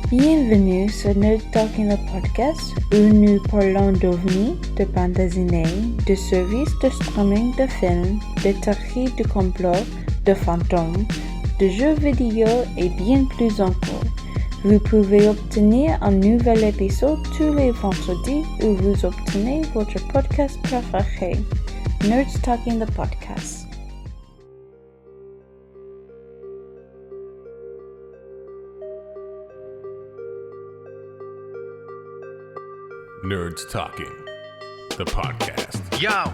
Bienvenue sur Nerd Talking le podcast où nous parlons d'ovnis, de bandes dessinées, de services de streaming de films, de théories de complot, de fantômes, de jeux vidéo et bien plus encore. Vous pouvez obtenir un nouvel épisode tous les vendredis où vous obtenez votre podcast préféré, Nerds Talking the Podcast. Nerds Talking, the podcast. Yo,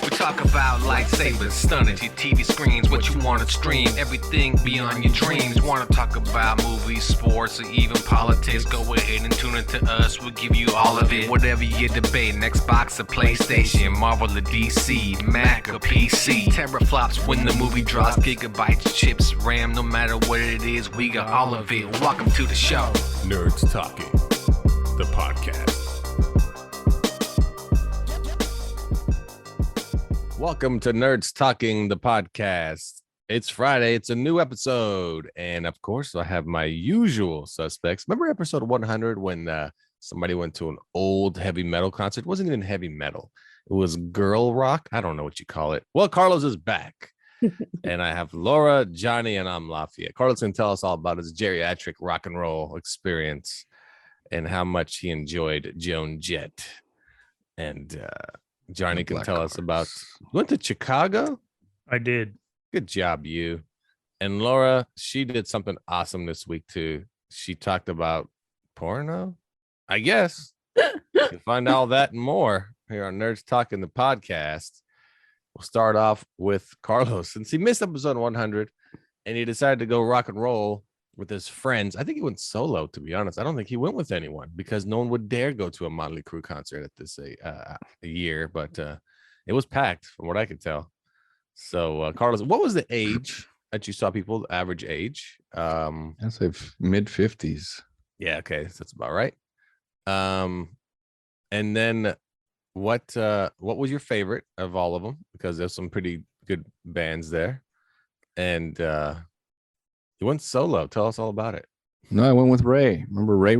we talk about lightsabers, stunning your TV screens, what you want to stream, everything beyond your dreams. Want to talk about movies, sports, or even politics? Go ahead and tune into us, we'll give you all of it. Whatever you're debating, Xbox or PlayStation, Marvel or DC, Mac or PC. Teraflops when the movie drops, gigabytes, chips, RAM, no matter what it is, we got all of it. Welcome to the show. Nerds Talking, the podcast. Welcome to Nerds Talking, the podcast. It's Friday. It's a new episode. And of course, I have my usual suspects. Remember episode 100 when somebody went to an old heavy metal concert? It wasn't even heavy metal. It was girl rock. I don't know what you call it. Well, Carlos is back. And I have Laura, Johnny, and I'm Lafayette. Carlos can tell us all about his geriatric rock and roll experience and how much he enjoyed Joan Jett. And Johnny can tell us about. You went to Chicago? I did. Good job, you. And Laura, she did something awesome this week too. She talked about porno, I guess. You'll find all that and more here on Nerds Talking, the podcast. We'll start off with Carlos, since he missed episode 100 and he decided to go rock and roll with his friends. I think he went solo, to be honest. I don't think he went with anyone because no one would dare go to a Motley Crue concert at this year, but it was packed from what I could tell. So Carlos, what was the age that you saw people, the average age? I'd say mid-50s. Yeah, okay, so that's about right. And then what was your favorite of all of them? Because there's some pretty good bands there. And you went solo. Tell us all about it. No, I went with Ray. Remember Ray?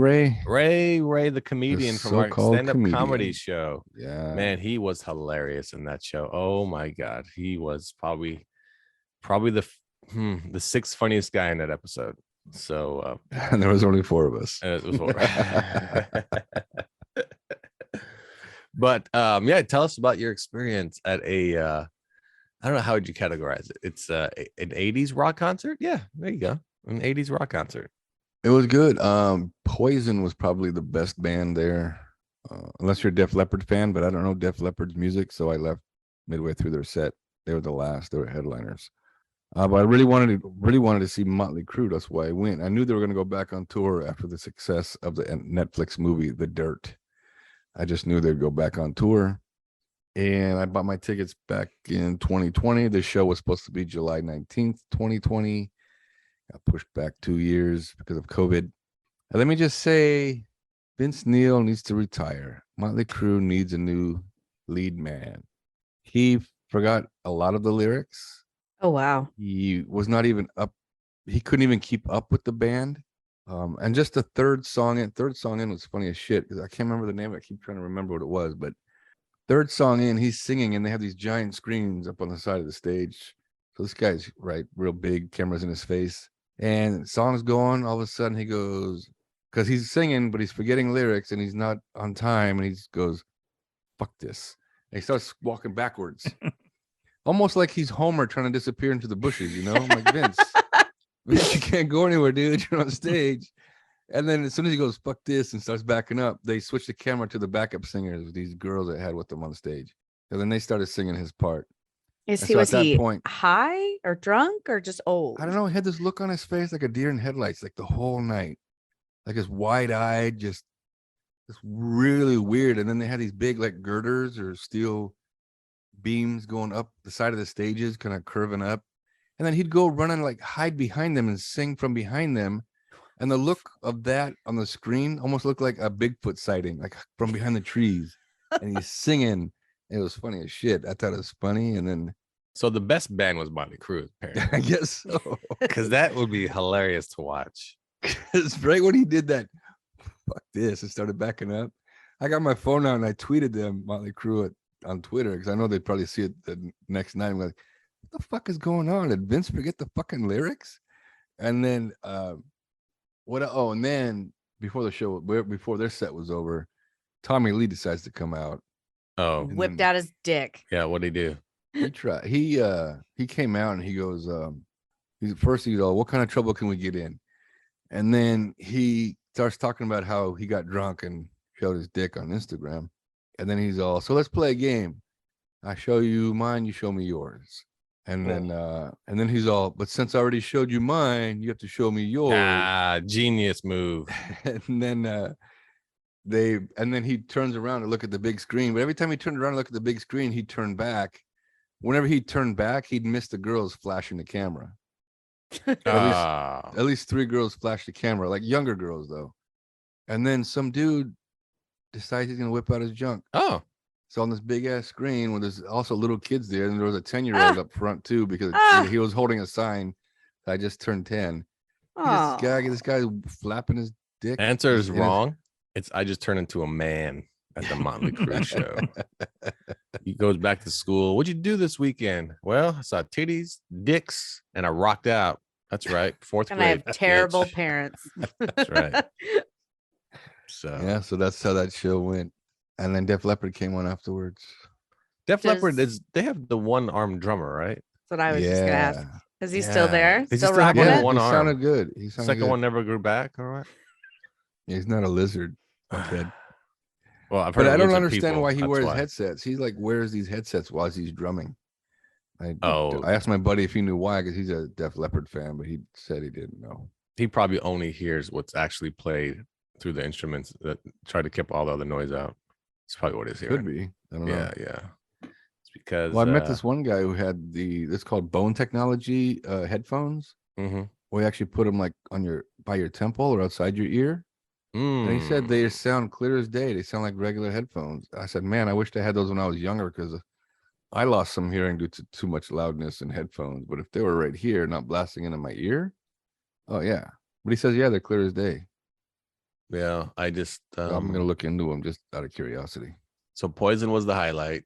Ray, the comedian from our stand-up comedy show. Yeah, man, he was hilarious in that show. Oh my God, he was probably the sixth funniest guy in that episode. So, and there was only four of us. It was four. But yeah, tell us about your experience at a. I don't know, how would you categorize it? It's an 80s rock concert. Yeah, there you go. An 80s rock concert. It was good. Poison was probably the best band there, unless you're a Def Leppard fan, but I don't know Def Leppard's music, so I left midway through their set. They were the last. They were headliners. But I really wanted to see Motley Crue. That's why I went. I knew they were going to go back on tour after the success of the Netflix movie, The Dirt. I just knew they'd go back on tour. And I bought my tickets back in 2020. The show was supposed to be July 19th, 2020. Got pushed back 2 years because of COVID. And let me just say, Vince Neal needs to retire. Motley Crue needs a new lead man. He forgot a lot of the lyrics. Oh, wow. He was not even up. He couldn't even keep up with the band. And just the third song in was funny as shit because I can't remember the name. I keep trying to remember what it was, but third song in, he's singing, and they have these giant screens up on the side of the stage. So this guy's real big, cameras in his face, and song's going. All of a sudden, he goes, because he's singing, but he's forgetting lyrics, and he's not on time, and he just goes, "Fuck this!" And he starts walking backwards, almost like he's Homer trying to disappear into the bushes. You know, I'm like, Vince, you can't go anywhere, dude. You're on stage. And then as soon as he goes, "Fuck this," and starts backing up, they switch the camera to the backup singers, these girls that had with them on stage. And then they started singing his part. Was so he point, high or drunk or just old? I don't know. He had this look on his face like a deer in headlights, like the whole night. Like his wide-eyed, just really weird. And then they had these big like girders or steel beams going up the side of the stages, kind of curving up. And then he'd go run and like hide behind them and sing from behind them. And the look of that on the screen almost looked like a Bigfoot sighting, like from behind the trees. And he's singing. It was funny as shit. I thought it was funny. And then. So the best band was Motley Crue, apparently. I guess so. Because that would be hilarious to watch. Because right when he did that, fuck this, and started backing up, I got my phone out and I tweeted them, Motley Crue, on Twitter, because I know they'd probably see it the next night. I'm like, what the fuck is going on? Did Vince forget the fucking lyrics? And then and then before their set was over, Tommy Lee decides to come out. Oh, Whipped out his dick. yeah. What'd he do? He tried. He came out and he goes, he's all, what kind of trouble can we get in? And then he starts talking about how he got drunk and showed his dick on Instagram. And then he's all, so let's play a game. I show you mine, you show me yours. And then he's all, but since I already showed you mine, you have to show me yours. Ah, genius move. And then he turns around to look at the big screen. But every time he turned around to look at the big screen, he'd turn back. Whenever he turned back, he'd miss the girls flashing the camera. At least 3 girls flashed the camera, like younger girls though. And then some dude decides he's gonna whip out his junk. Oh, So on this big ass screen where there's also little kids there, and there was a 10-year-old up front too, because he was holding a sign. I just turned 10. This guy flapping his dick. answer is wrong. I just turned into a man at the Motley Crue show. He goes back to school. What'd you do this weekend? Well, I saw titties, dicks, and I rocked out. That's right. 4th grade. And I have terrible bitch. parents. That's right. So Yeah, so that's how that show went. And then Def Leppard came on afterwards. Def Leppard they have the one-armed drummer, right? That's what I was just gonna ask. Is he still Yeah. there? Does he Still still have rocking one it? one he arm? sounded good. He sounded Second good. one never grew back, all right? He's not a lizard. Okay. Well, I've heard But I of don't lizard understand people, why he that's wears why. headsets. He like wears these headsets while he's drumming. I Oh. asked my buddy if he knew why, because he's a Def Leppard fan, but he said he didn't know. He probably only hears what's actually played through the instruments that try to keep all the other noise out. It's probably what he's hearing. Could be. I don't know. Yeah. It's because Well, I met this one guy who had it's called Bone Technology headphones. mhm. Where you actually put them like by your temple or outside your ear. And he said they sound clear as day. They sound like regular headphones. I said, man, I wished I had those when I was younger, because I lost some hearing due to too much loudness in headphones. But if they were right here, not blasting into my ear, oh yeah. But he says, yeah, they're clear as day. Yeah, I just So I'm gonna look into them just out of curiosity. So Poison was the highlight.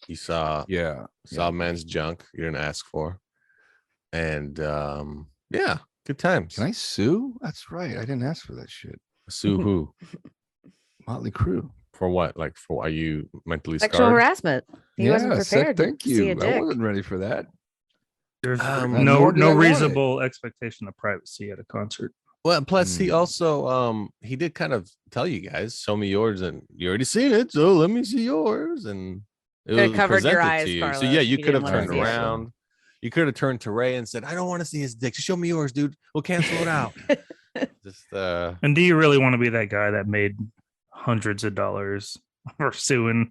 You saw Yeah. man's junk you didn't ask for. And yeah, good times. Can I sue? That's right. I didn't ask for that shit. Sue who? Motley Crue. For what? Like, are you mentally Sexual scarred? harassment. He wasn't prepared. Thank to see you. a dick. I wasn't ready for that. There's nor no did I want reasonable expectation of privacy at a concert. Well, plus he also he did kind of tell you guys, show me yours, and you already seen it, so let me see yours. And it Could've was covered your presented eyes, to you. Carlos. So yeah, you You could have didn't wanna turned see it. around. You could have turned to Ray and said, I don't want to see his dick. Just show me yours, dude. We'll cancel it out. Just And do you really want to be that guy that made hundreds of dollars or suing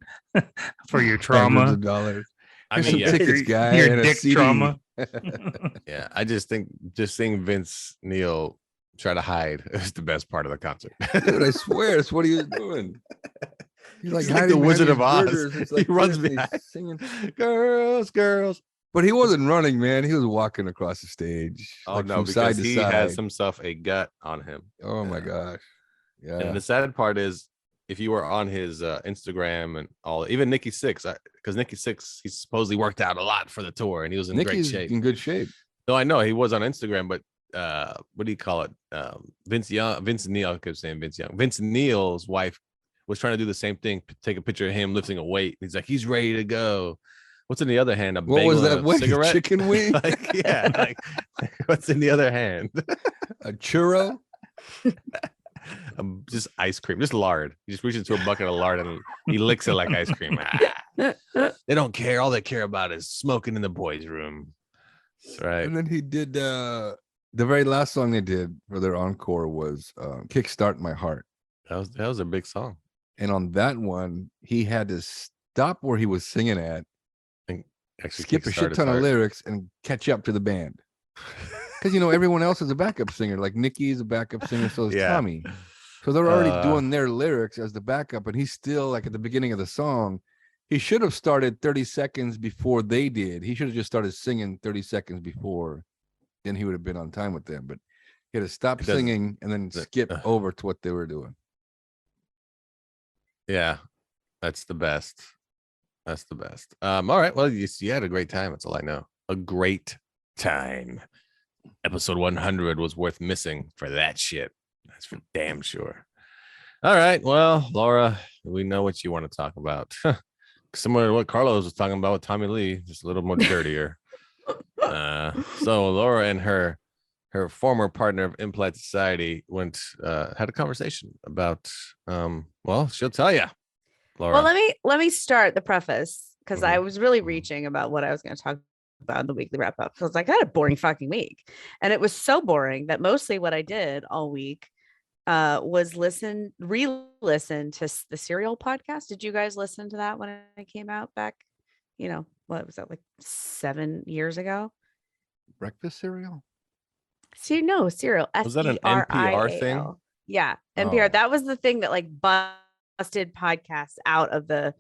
for your Hundreds trauma? of dollars. I Here's mean, some yeah, tickets, guy. Your and a dick CD. trauma. yeah. I just think just seeing Vince Neal try to hide is the best part of the concert. Dude, I swear, that's what he was doing. He's He's like the hiding behind Wizard these of Oz. girders. It's He like runs this, and he's behind. singing. Girls. But he wasn't running, man. He was walking across the stage. Oh like, no, from because side to he side. has himself a gut on him. Oh my Yeah. gosh. Yeah. And the sad part is, if you were on his Instagram and all, even Nikki Sixx, because Nikki Sixx, he supposedly worked out a lot for the tour and he was in Nikki's great shape. in good shape. No, I know he was on Instagram, but what do you call it? Vince Neal, I kept saying Vince Young. Vince Neal's wife was trying to do the same thing, take a picture of him lifting a weight. He's like, he's ready to go. What's in the other hand? A What was bagel that and a weight? cigarette? Chicken wing? Like, yeah, like what's in the other hand? A churro? Just ice cream, just lard. He just reaches into a bucket of lard and he licks it like ice cream. They don't care. All they care about is smoking in the boys' room. That's right. And then he did the very last song they did for their encore was Kickstart My Heart. That was a big song. And on that one, he had to stop where he was singing at, Actually, skip a shit ton of lyrics, and catch up to the band. Because everyone else is a backup singer. Like Nikki's a backup singer, so is Yeah. Tommy. So they're already doing their lyrics as the backup, and he's still like at the beginning of the song. He should have started 30 seconds before they did. He should have just started singing 30 seconds before. Then he would have been on time with them. But You had to stop It doesn't- singing and then skip over to what they were doing. Yeah, that's the best. That's the best. All right. Well, you had a great time. That's all I know. A great time. Episode 100 was worth missing for that shit. That's for damn sure. All right. Well, Laura, we know what you want to talk about. Similar to what Carlos was talking about with Tommy Lee, just a little more dirtier. So Laura and her former partner of Impolite Society had a conversation about well, she'll tell you, Laura. Well, let me start the preface because I Mhm. was really reaching about what I was going to talk about in the weekly wrap up. Because like I had a boring fucking week, and it was so boring that mostly what I did all week was re-listen to the Serial podcast. Did you guys listen to that when it came out back? What was that, like 7 years ago? Breakfast cereal? See, no, Serial. Was that an NPR thing? SERIAL. Yeah, NPR. Oh. That was the thing that like busted podcasts out of the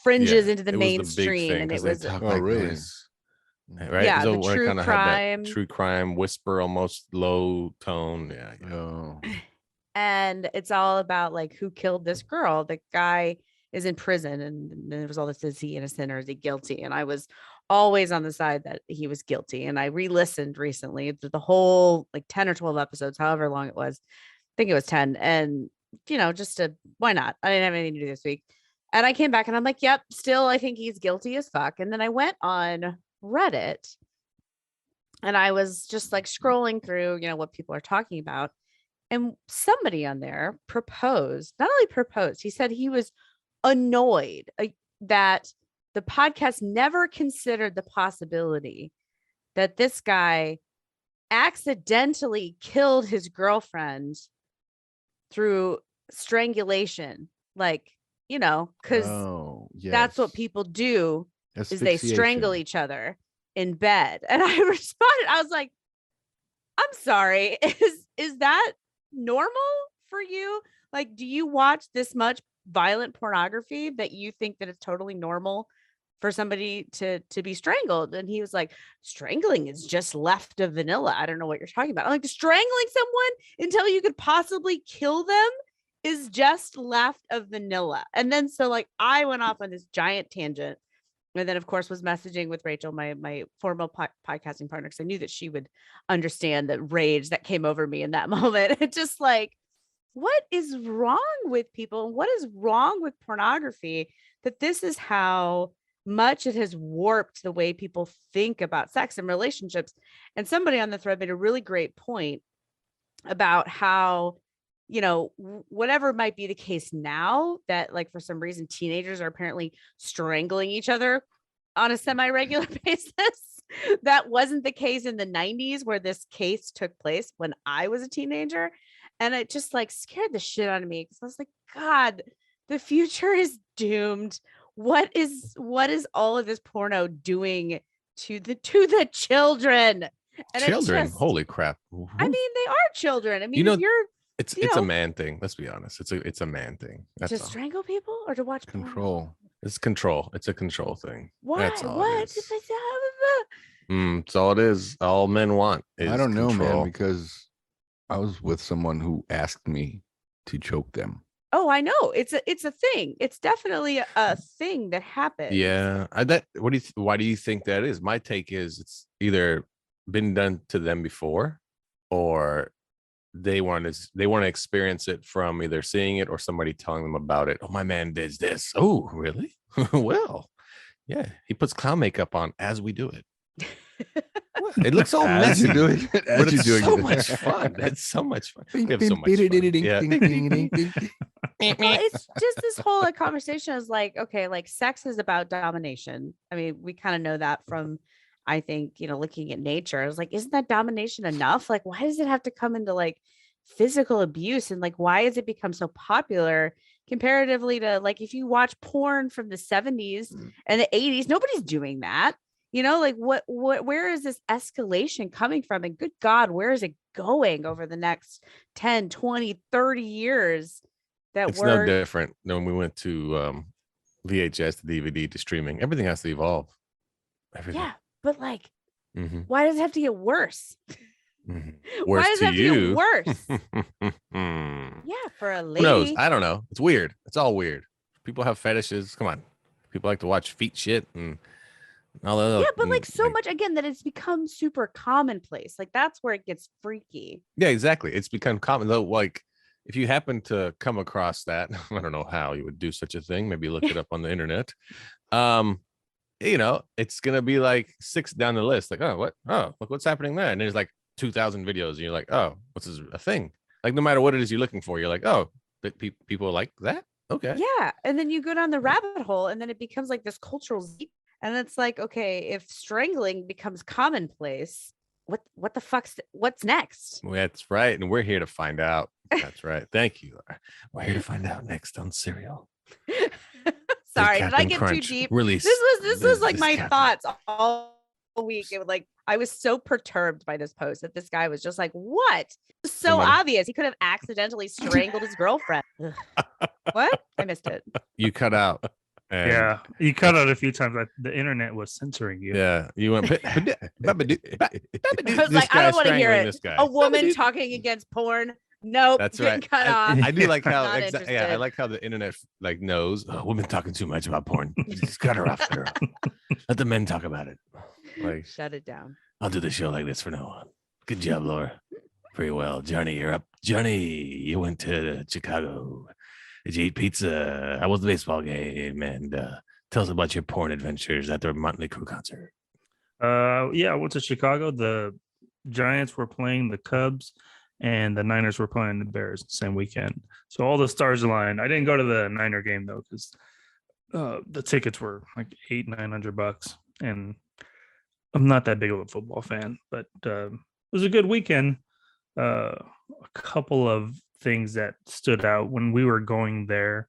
fringes into the it was mainstream, thing, and it they was talk Oh, like really? this, right? Yeah, So the where it true kinda had that crime. true crime whisper, almost low tone. Yeah. Oh. and it's all about like who killed this girl. The guy is in prison, and there was all this: is he innocent or is he guilty? And I was always on the side that he was guilty. And I re-listened recently to the whole like 10 or 12 episodes, however long it was. I think it was 10. And why not? I didn't have anything to do this week. And I came back and I'm like, yep, still I think he's guilty as fuck. And then I went on Reddit and I was just like scrolling through, what people are talking about. And somebody on there not only proposed, he said he was annoyed that the podcast never considered the possibility that this guy accidentally killed his girlfriend through strangulation. Like, because that's what people do is they strangle each other in bed. And I responded, I was like, I'm sorry. Is that normal for you? Like, do you watch this much violent pornography that you think that it's totally normal for somebody to be strangled? And he was like, strangling is just left of vanilla. I don't know what you're talking about. I'm like, strangling someone until you could possibly kill them is just left of vanilla. And then so like I went off on this giant tangent, and then of course was messaging with Rachel, my former podcasting partner, because I knew that she would understand the rage that came over me in that moment. It's just like, what is wrong with people? What is wrong with pornography that this is how much it has warped the way people think about sex and relationships? And somebody on the thread made a really great point about how, whatever might be the case now, that like for some reason teenagers are apparently strangling each other on a semi-regular basis. That wasn't the case in the 90s where this case took place when I was a teenager. And it just like scared the shit out of me, because I was like, God, the future is doomed. What is all of this porno doing to the children? And Children, holy crap! I mean, they are children. I mean, if you're it's a man thing. Let's be honest. It's a man thing. That's to all. strangle people or to watch Control. porno? It's control. It's a control thing. Why? That's all What? it is. That's all it is. All men want is I don't know, control. man, because I was with someone who asked me to choke them. Oh, I know. It's a thing. It's definitely a thing that happens. Yeah. Why do you think that is? My take is it's either been done to them before, or they want to experience it from either seeing it or somebody telling them about it. Oh, my man did this. Oh, really? Well, yeah. He puts clown makeup on as we do it. It looks all As messy. you're doing it, But it's so much fun. It's so much fun. We have so much fun. Yeah. Well, it's just this whole like conversation is like, okay, like sex is about domination. I mean, we kind of know that from, I think, looking at nature. I was like, isn't that domination enough? Like, why does it have to come into like physical abuse? And like, why has it become so popular comparatively to like, if you watch porn from the 70s and the 80s, nobody's doing that. Like where is this escalation coming from? And good God, where is it going over the next 10, 20, 30 years? It's no different than when we went to VHS to DVD to streaming. Everything has to evolve. Everything. Yeah, but like, why does it have to get worse? Worse Why does to that have to you. be worse? Who Yeah, for a knows? lady. I don't know. It's weird. It's all weird. People have fetishes. Come on. People like to watch feet shit and all that. Yeah, but like so much again that it's become super commonplace. Like that's where it gets freaky. Yeah, exactly. It's become common though. Like if you happen to come across that, I don't know how you would do such a thing. Maybe look it up on the internet. It's gonna be like 6 down the list. Like, oh, what? Oh, look what's happening there. And there's like 2,000 videos, and you're like, oh, what's this a thing? Like, no matter what it is you're looking for, you're like, oh, people like that. Okay. Yeah, and then you go down the rabbit hole, and then it becomes like this cultural and it's like, okay, if strangling becomes commonplace, what the what's next? Well, that's right, and we're here to find out. That's right. Thank you. We're here to find out next on Serial. Sorry, did I Captain get Crunch too deep? release This was like this my Captain. thoughts all week. It was like I was so perturbed by this post that this guy was just like, what? It was so Somebody- obvious. He could have accidentally strangled his girlfriend. Ugh. What? I missed it. You cut out. and- Yeah, you cut out a few times. Like the internet was censoring you. Yeah. You went. I was like, I don't want to hear it. This guy. A woman talking against porn. Nope. That's getting right. Cut off. I do like how Not yeah, I interested. like how the internet like knows women talking too much about porn. Just cut her off, girl. Let the men talk about it. Like, Shut it down. I'll do the show like this from now on. Good job, Laura. Very well. Johnny, you're up. Johnny, you went to Chicago. Did you eat pizza? How was the baseball game? And tell us about your porn adventures at the Motley Crue concert. Yeah, I went to Chicago. The Giants were playing the Cubs, and the Niners were playing the Bears the same weekend. So all the stars aligned. I didn't go to the Niner game though, because the tickets were like $800-900, and I'm not that big of a football fan. But it was a good weekend. A couple of things that stood out when we were going there.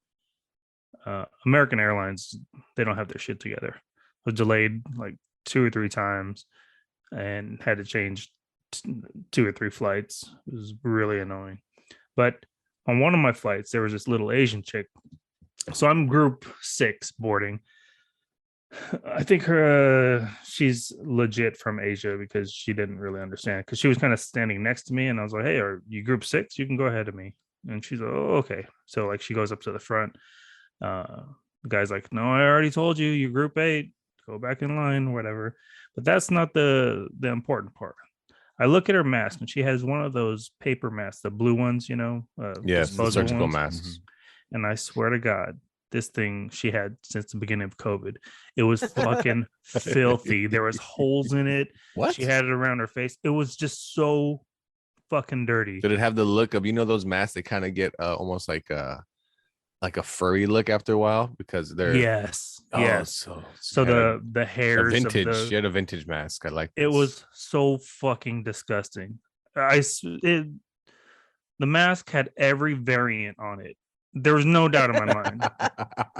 American Airlines, they don't have their shit together. It was delayed like 2 or 3 times and had to change 2 or 3 flights. It was really annoying. But on one of my flights, there was this little Asian chick. So I'm group 6 boarding. I think she's legit from Asia because she didn't really understand, because she was kind of standing next to me and I was like, hey, are you group 6? You can go ahead of me. And she's like, oh, okay. So like she goes up to the front. The guy's like, no, I already told you, you're group 8. Go back in line, whatever. But that's not the important part. I look at her mask and she has one of those paper masks, the blue ones, Yes, the disposable surgical ones. masks. And I swear to God, this thing she had since the beginning of COVID, it was fucking filthy. There was holes in it. What? She had it around her face. It was just so fucking dirty. Did it have the look of those masks? They kind of get almost like a furry look after a while because they're Yes. Oh, Yes. you So had the a hairs vintage. of She had a vintage mask. I like. it this. was so fucking disgusting. The mask had every variant on it. There was no doubt in my mind.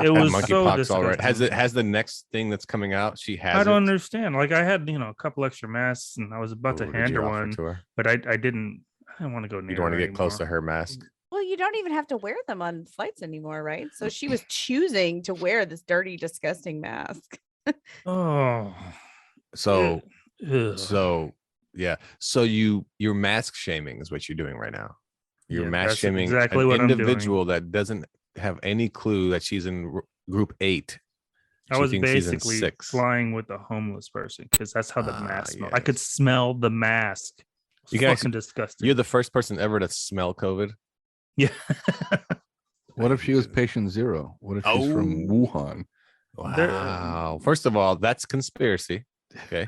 It was so monkeypox. All right. disgusting. Has the next thing that's coming out? She has. I don't it? understand. Like I had, a couple extra masks, and I was about Ooh, to did hand you her offer one, to her? but I didn't. I didn't want to go near. You don't want to her get close to anymore. her mask. Well, you don't even have to wear them on flights anymore, right? So she was choosing to wear this dirty, disgusting mask. Oh, So ugh. yeah. So you're mask shaming is what you're doing right now. You're Yeah, mask that's shaming exactly an what I'm doing. individual that doesn't have any clue that she's in group 8. I She was thinks she's in basically 6. flying with a homeless person because that's how the Ah, mask smelled. I could yes. smell the mask. It You was guys- fucking disgusting. You're the first person ever to smell COVID. Yeah. What if she was patient 0? What if she's from Oh. Wuhan? Wow. First of all, that's conspiracy. Okay.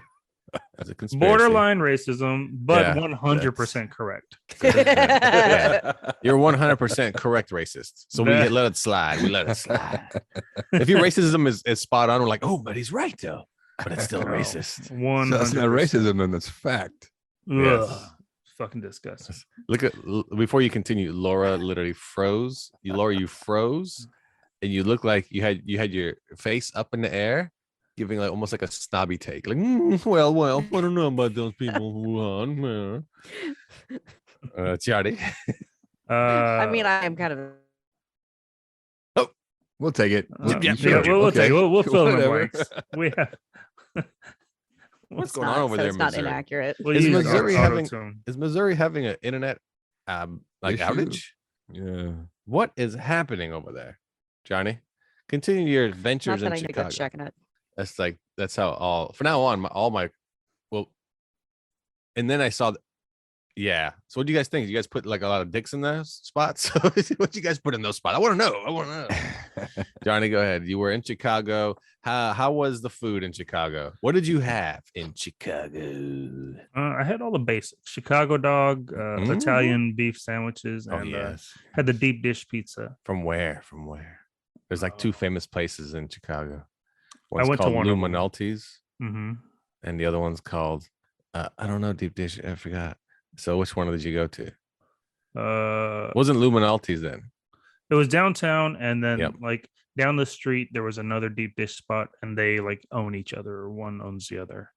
That's a conspiracy. Borderline racism, but Yeah, 100% correct. Yeah. You're 100% correct racist. So we That- let it slide. We let it slide. If your racism is spot on, we're like, oh, but he's right though. But it's still No, racist. 100%. So that's not racism, then that's fact. Ugh, Yes. fucking disgusting. Look at before you continue, Laura literally froze. You froze, and you look like you had your face up in the air, giving like almost like a snobby take. Like, well, I don't know about those people who on. Charlie. I mean, I am kind of. We'll take it. yeah, yeah, we'll take it. We'll fill in the Whatever. blanks. We have What's It's going not, on over so there it's in not Missouri? inaccurate. Well, Is you use Missouri having- auto-tune. Is Missouri having an internet like Issue? outage? Yeah. What is happening over there, Johnny? Continue your Not adventures that in I need to go Chicago. checking it. That's how all from now on all my well. And then I saw yeah. So what do you guys think? You guys put like a lot of dicks in those spots? What you guys put in those spots? I want to know. Johnny, go ahead. You were in Chicago. How was the food in Chicago? What did you have in Chicago? I had all the basics: Chicago dog, Mhm. Italian beef sandwiches, Oh and yes. had the deep dish pizza. From where? From where? There's like two famous places in Chicago. I One's went to called one of them. Luminalti's, Mm-hmm. and the other one's called I don't know, deep dish. I forgot. So which one did you go to? Wasn't Luminalti's then? It was downtown, and then Yep. like down the street there was another deep dish spot, and they like own each other, or one owns the other.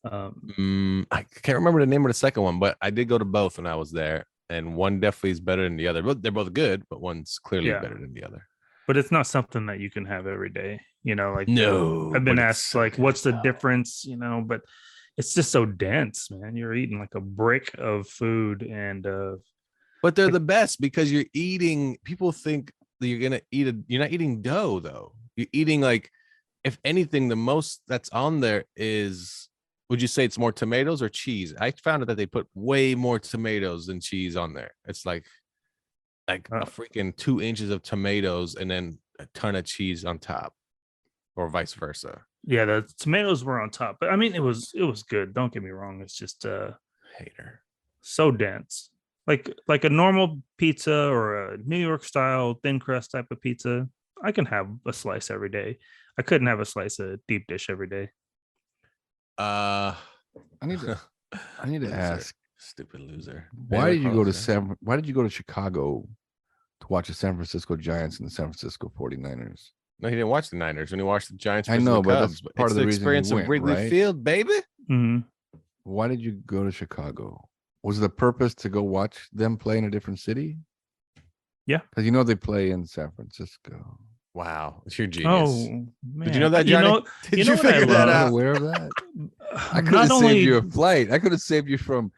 I can't remember the name of the second one, but I did go to both when I was there, and one definitely is better than the other. But they're both good, but one's clearly Yeah. better than the other. But it's not something that you can have every day. Like No, I've been but asked it's like, good what's the though. difference? But it's just so dense, man. You're eating like a brick of food, and But they're the best because you're eating. People think that you're gonna eat you're not eating dough though. You're eating like, if anything, the most that's on there is. Would you say it's more tomatoes or cheese? I found out that they put way more tomatoes than cheese on there. It's like a freaking 2 inches of tomatoes and then a ton of cheese on top, or vice versa. yeah, the tomatoes were on top. But I mean, it was good. Don't get me wrong. It's just Hater. so dense. Like a normal pizza or a New York style thin crust type of pizza, I can have a slice every day. I couldn't have a slice of deep dish every day. I need to Loser. ask, Stupid loser. why Anyway, did you go to closer. Why did you go to Chicago to watch the San Francisco Giants and the San Francisco 49ers? No, he didn't watch the Niners when he watched the Giants. I versus know, the but Cubs. that's part It's of the reason you experience went, of Wrigley right? Field, baby. Mm-hmm. Why did you go to Chicago? Was the purpose to go watch them play in a different city? Yeah. Because they play in San Francisco. Wow, it's your genius. Oh man! Did you know that, Johnny? Did you what I figure that love? I'm not out? aware of that. I could Not have only saved you a flight. I could have saved you from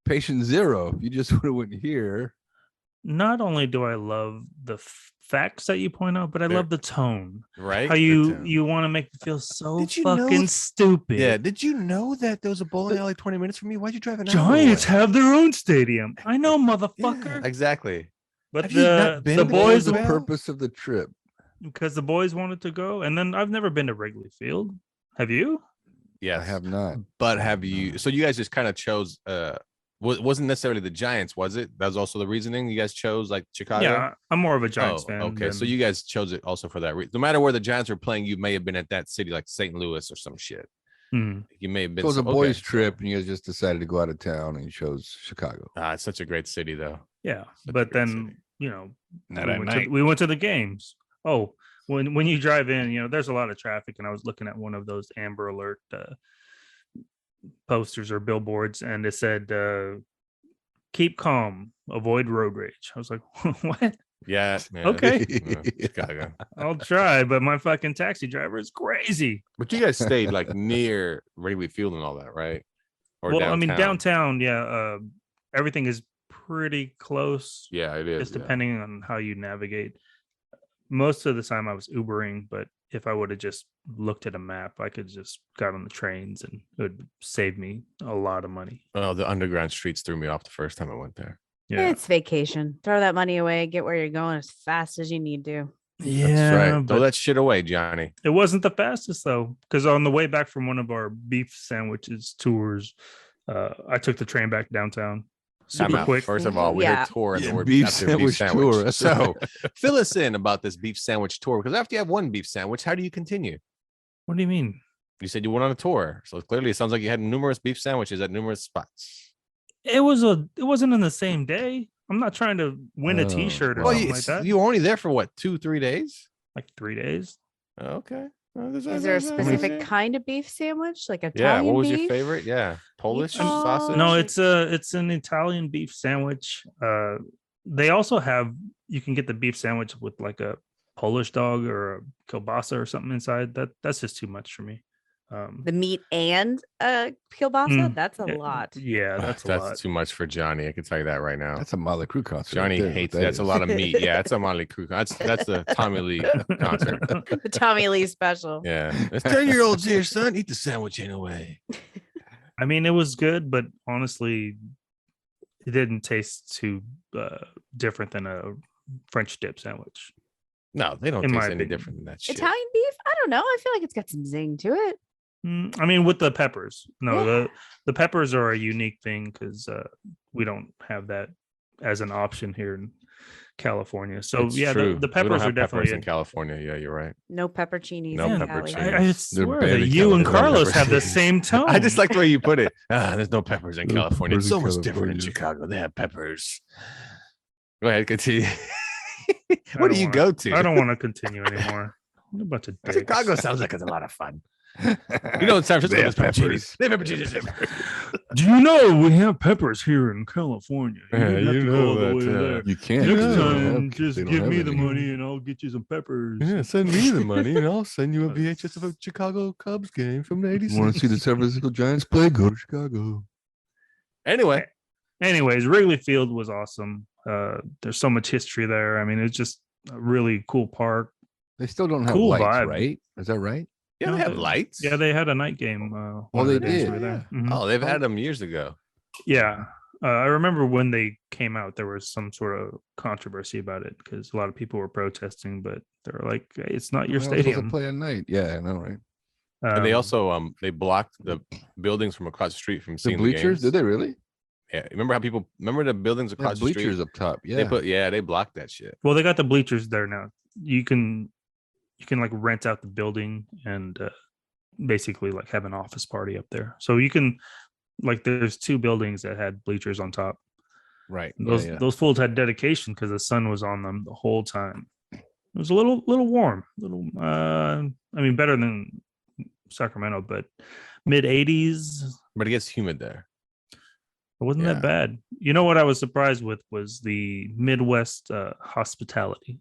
patient zero if you just would have went here. not only do I love the facts that you point out, but I They're- love the tone. Right? How The you tone. want to make me feel so Did you know fucking stupid. Yeah. Did you know that there was a bowling alley 20 minutes from me? Why'd you drive an hour Giants away? have their own stadium. I know, Yeah, motherfucker. exactly. But Have you not been the to What was boys, the Well- purpose of the trip? because the boys wanted to go, and then I've never been to Wrigley Field. Have you? Yes. I have not. But I have have you? not. So you guys just kind of chose. Wasn't necessarily the Giants, was it? That was also the reasoning you guys chose, like Chicago. Yeah, I'm more of a Giants fan. Okay, so than- you guys chose it also for that reason. No matter where the Giants were playing, you may have been at that city, like St. Louis or some shit. Mhm. You may have been. So it was a some- okay, boys' so- trip, and you guys just decided to go out of town, and you chose Chicago. It's such a great city, though. Yeah, Such a but great then city. Not we at went, night. we went to the games. Oh, when you drive in, there's a lot of traffic, and I was looking at one of those Amber Alert posters or billboards, and it said, "Keep calm, avoid road rage." I was like, "What? Yeah. Okay. Chicago. I'll try." But my fucking taxi driver is crazy. But you guys stayed like near Wrigley Field and all that, right? Or Well, downtown? I mean, downtown, yeah, everything is pretty close. Yeah, it is. Just yeah. depending on how you navigate. Most of the time I was Ubering, but if I would have just looked at a map, I could just got on the trains, and it would save me a lot of money. Oh, the underground streets threw me off the first time I went there. Yeah. It's vacation. Throw that money away. Get where you're going as fast as you need to. Yeah. That's right. Throw But that shit away, Johnny. it wasn't the fastest though, because on the way back from one of our beef sandwiches tours, I took the train back downtown. Time Super out. quick. First of all, we Yeah. heard tour and Yeah, the word beef after sandwich tour. That's So fill us in about this beef sandwich tour, because after you have one beef sandwich, how do you continue? What do you mean? You said you went on a tour, so clearly it sounds like you had numerous beef sandwiches at numerous spots. It wasn't in the same day. I'm not trying to win a Oh, t-shirt or well, something like that. You were only there for what, 2-3 days? Like 3 days. Okay. Is there a specific kind of beef sandwich? Like Italian Yeah. What was your beef? favorite? Yeah. Polish Meatball? sausage. No, it's an Italian beef sandwich. They also have, you can get the beef sandwich with like a Polish dog or a kielbasa or something inside. That's just too much for me. The meat and kielbasa. That's a yeah, lot. Yeah, that's a That's lot. too much for Johnny. I can tell you that right now. That's a Molly Crew concert. Johnny right there, hates what that's a is. lot of meat. Yeah, that's a Molly Crew. That's the Tommy Lee concert. The Tommy Lee special. Yeah. It's 10-year-olds here, son. Eat the sandwich anyway. I mean, it was good, but honestly, it didn't taste too different than a French dip sandwich. No, they don't In my taste any opinion. different than that shit. Italian beef? I don't know. I feel like it's got some zing to it. I mean, with the peppers. No, Yeah. the peppers are a unique thing because we don't have that as an option here in California. So It's yeah, true. the We don't peppers have are definitely in California. Yeah, you're right. No pepperoncinis. No in pepperoncinis. Cali. I They're swear that barely you and California Carlos have the peppers. same tone. I just like the way you put it. There's no peppers in No California. It's peppers so in much different in California. Chicago. They have peppers. Go ahead, continue. I Where do don't you wanna- go to? I don't want to continue anymore. What a bunch of dicks. Chicago sounds like it's a lot of fun. You know, in San Francisco, They there's have pepperoncinis. They have pepperoncinis. Do you know we have peppers here in California? You Yeah, didn't have you to know go all the that, way there. You can't. Next They don't time, have- just they don't give have me the any. money and I'll get you some peppers. Yeah, send me the money and I'll send you a VHS of a Chicago Cubs game from the You 86. want to see the San Francisco Giants play? Go to Chicago. Anyway, Anyways, Wrigley Field was awesome. There's so much history there. I mean, it's just a really cool park. They still don't have Cool lights, vibe. right? Is that right? yeah, No, they have lights. Yeah, they had a night game. Oh, one of they the days did? we were there. Mhm. Oh, they've had them years ago. Yeah. I remember when they came out, there was some sort of controversy about it because a lot of people were protesting, but they were like, hey, it's not your Well, they're supposed stadium. to play at night. Yeah, I know, right? And they Um, also they blocked the buildings from across the street from The seeing bleachers? the Did they really? Yeah, remember how people remember the buildings They across have the bleachers street? up top. Yeah. They blocked that shit. well, they got the bleachers there now. You can like rent out the building and basically like have an office party up there. So you can like there's two buildings that had bleachers on top. Right. Those fools had dedication because the sun was on them the whole time. It was a little warm, I mean better than Sacramento, but mid 80s. But it gets humid there. It wasn't Yeah. that bad. You know what I was surprised with was the Midwest hospitality.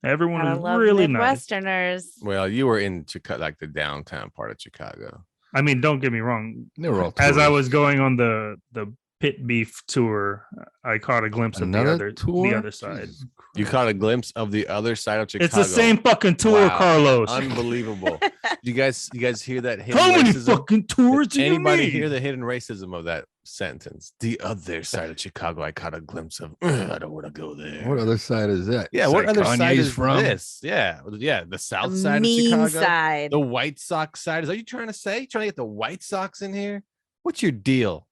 Everyone I was love really nice. Midwesterners. Well, you were in Chicago, like the downtown part of Chicago. I mean, don't get me wrong. They were all As I was tourists. going on the pit beef tour, I caught a glimpse of Another the tour? other side. Jesus You caught a glimpse of the other side of Chicago. It's the same fucking tour, Wow. Carlos. Unbelievable. you guys hear that hidden How many racism? fucking tours do you Anybody need? hear the hidden racism of that sentence? The other side of Chicago, I caught a glimpse of. I don't want to go there. What other side is that? Yeah, what Side other side Kanye's is from? this? Yeah, the The south side of mean Chicago, side. the White Sox side. Is that what you trying to say? Trying to get the White Sox in here? What's your deal?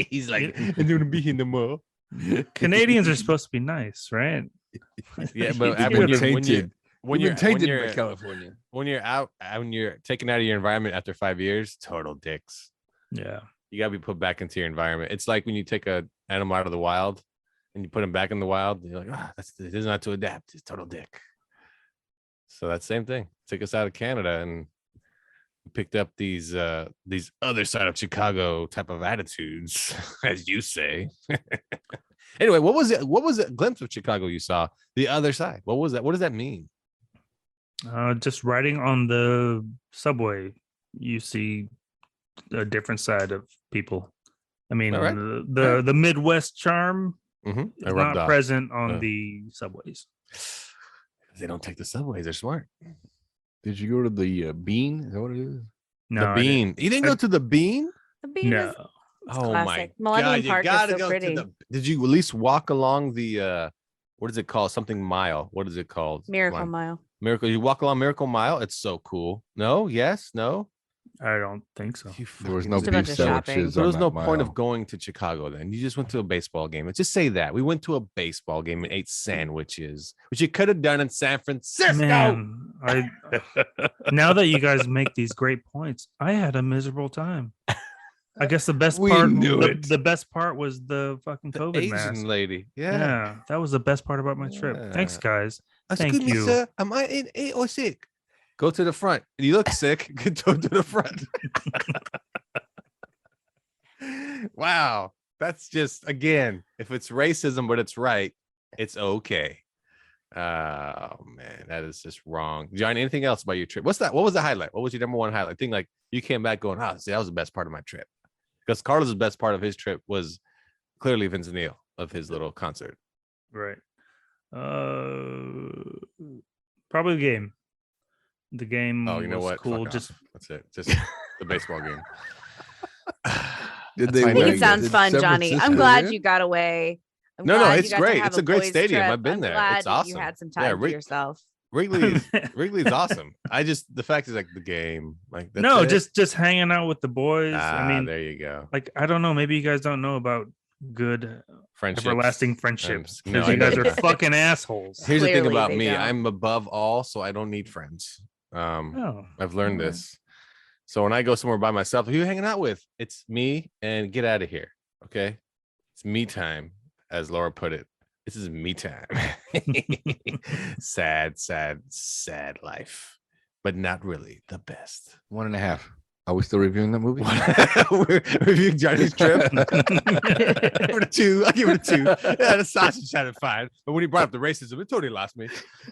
He's like, I don't want to be here no more. Canadians are supposed to be nice, right? Yeah, but You've when been you're tainted. when You've you're been tainted when by you're, California. when you're out when you're taken out of your environment after 5 years, total dicks. Yeah. You gotta be put back into your environment. It's like when you take a animal out of the wild and you put him back in the wild. You're like, it is not to adapt. It's total dick. So that's the same thing. Took us out of Canada and picked up these other side of Chicago type of attitudes, as you say. Anyway, what was it? What was a glimpse of Chicago you saw? The other side. What was that? What does that mean? Just riding on the subway, you see a different side of people. I mean, All right. the Midwest charm Mm-hmm. is not present on Yeah. the subways. They don't take the subways. They're smart. Did you go to the Bean? Is that what it is? No, The I Bean. You didn't go to the Bean? The bean No. is it's Oh classic. my Millennium god! You Park is gotta so go pretty. to the. Did you at least walk along the? What is it called? Something Mile. What is it called? Miracle Come on. Mile. Miracle. You walk along Miracle Mile. It's so cool. No. Yes. No. I don't think so. You There was fucking no Just a bunch beef of shopping. sandwiches. So on there's that no point mile. of going to Chicago then. You just went to a baseball game. Just say that. We went to a baseball game and ate sandwiches, which you could have done in San Francisco. Man, now that you guys make these great points, I had a miserable time. I guess the best We part knew it. the best part was the fucking The COVID Asian mask. lady. Yeah, that was the best part about my trip. Thanks, Yeah. guys. Thank Excuse me, you. sir. Am I in A or sick? Go to the front. You look sick. Go to the front. Wow. That's just, again, if it's racism, but it's right, it's okay. Oh man, that is just wrong. Johnny, anything else about your trip? What's that? What was the highlight? What was your number one highlight? I think like you came back going, see, that was the best part of my trip. Because Carlos's best part of his trip was clearly Vince Neal of his little concert. Right. Probably the game. The game. Oh, you know was what? Cool. Fuck Just off. That's it. Just the baseball game. Did That's they my I think win? it sounds Did fun, San Johnny. I'm Francisco glad win? you got away. I'm No, glad you it's got to great. have It's a great boys' stadium. trip. I've been I'm there. glad It's that awesome. You had some Yeah, time to yourself. Wrigley's awesome. The fact is like the game. Like that's no, it. just hanging out with the boys. I mean, there you go. like I don't know. Maybe you guys don't know about good Friendships. everlasting friendships No, because I you guys know. are fucking assholes. Here's the thing Clearly about they me. don't. I'm above all, so I don't need friends. Oh, I've learned alright. this. So when I go somewhere by myself, who you hanging out with? It's me and get out of here. Okay. It's me time, as Laura put it. This is me time. Sad, sad, sad life, but not really the best. 1.5. Are we still reviewing that movie? We're reviewing Johnny's trip. I'll give it a 2. I'll give it a 2. Yeah, the sausage sounded fine, but when he brought up the racism, it totally lost me.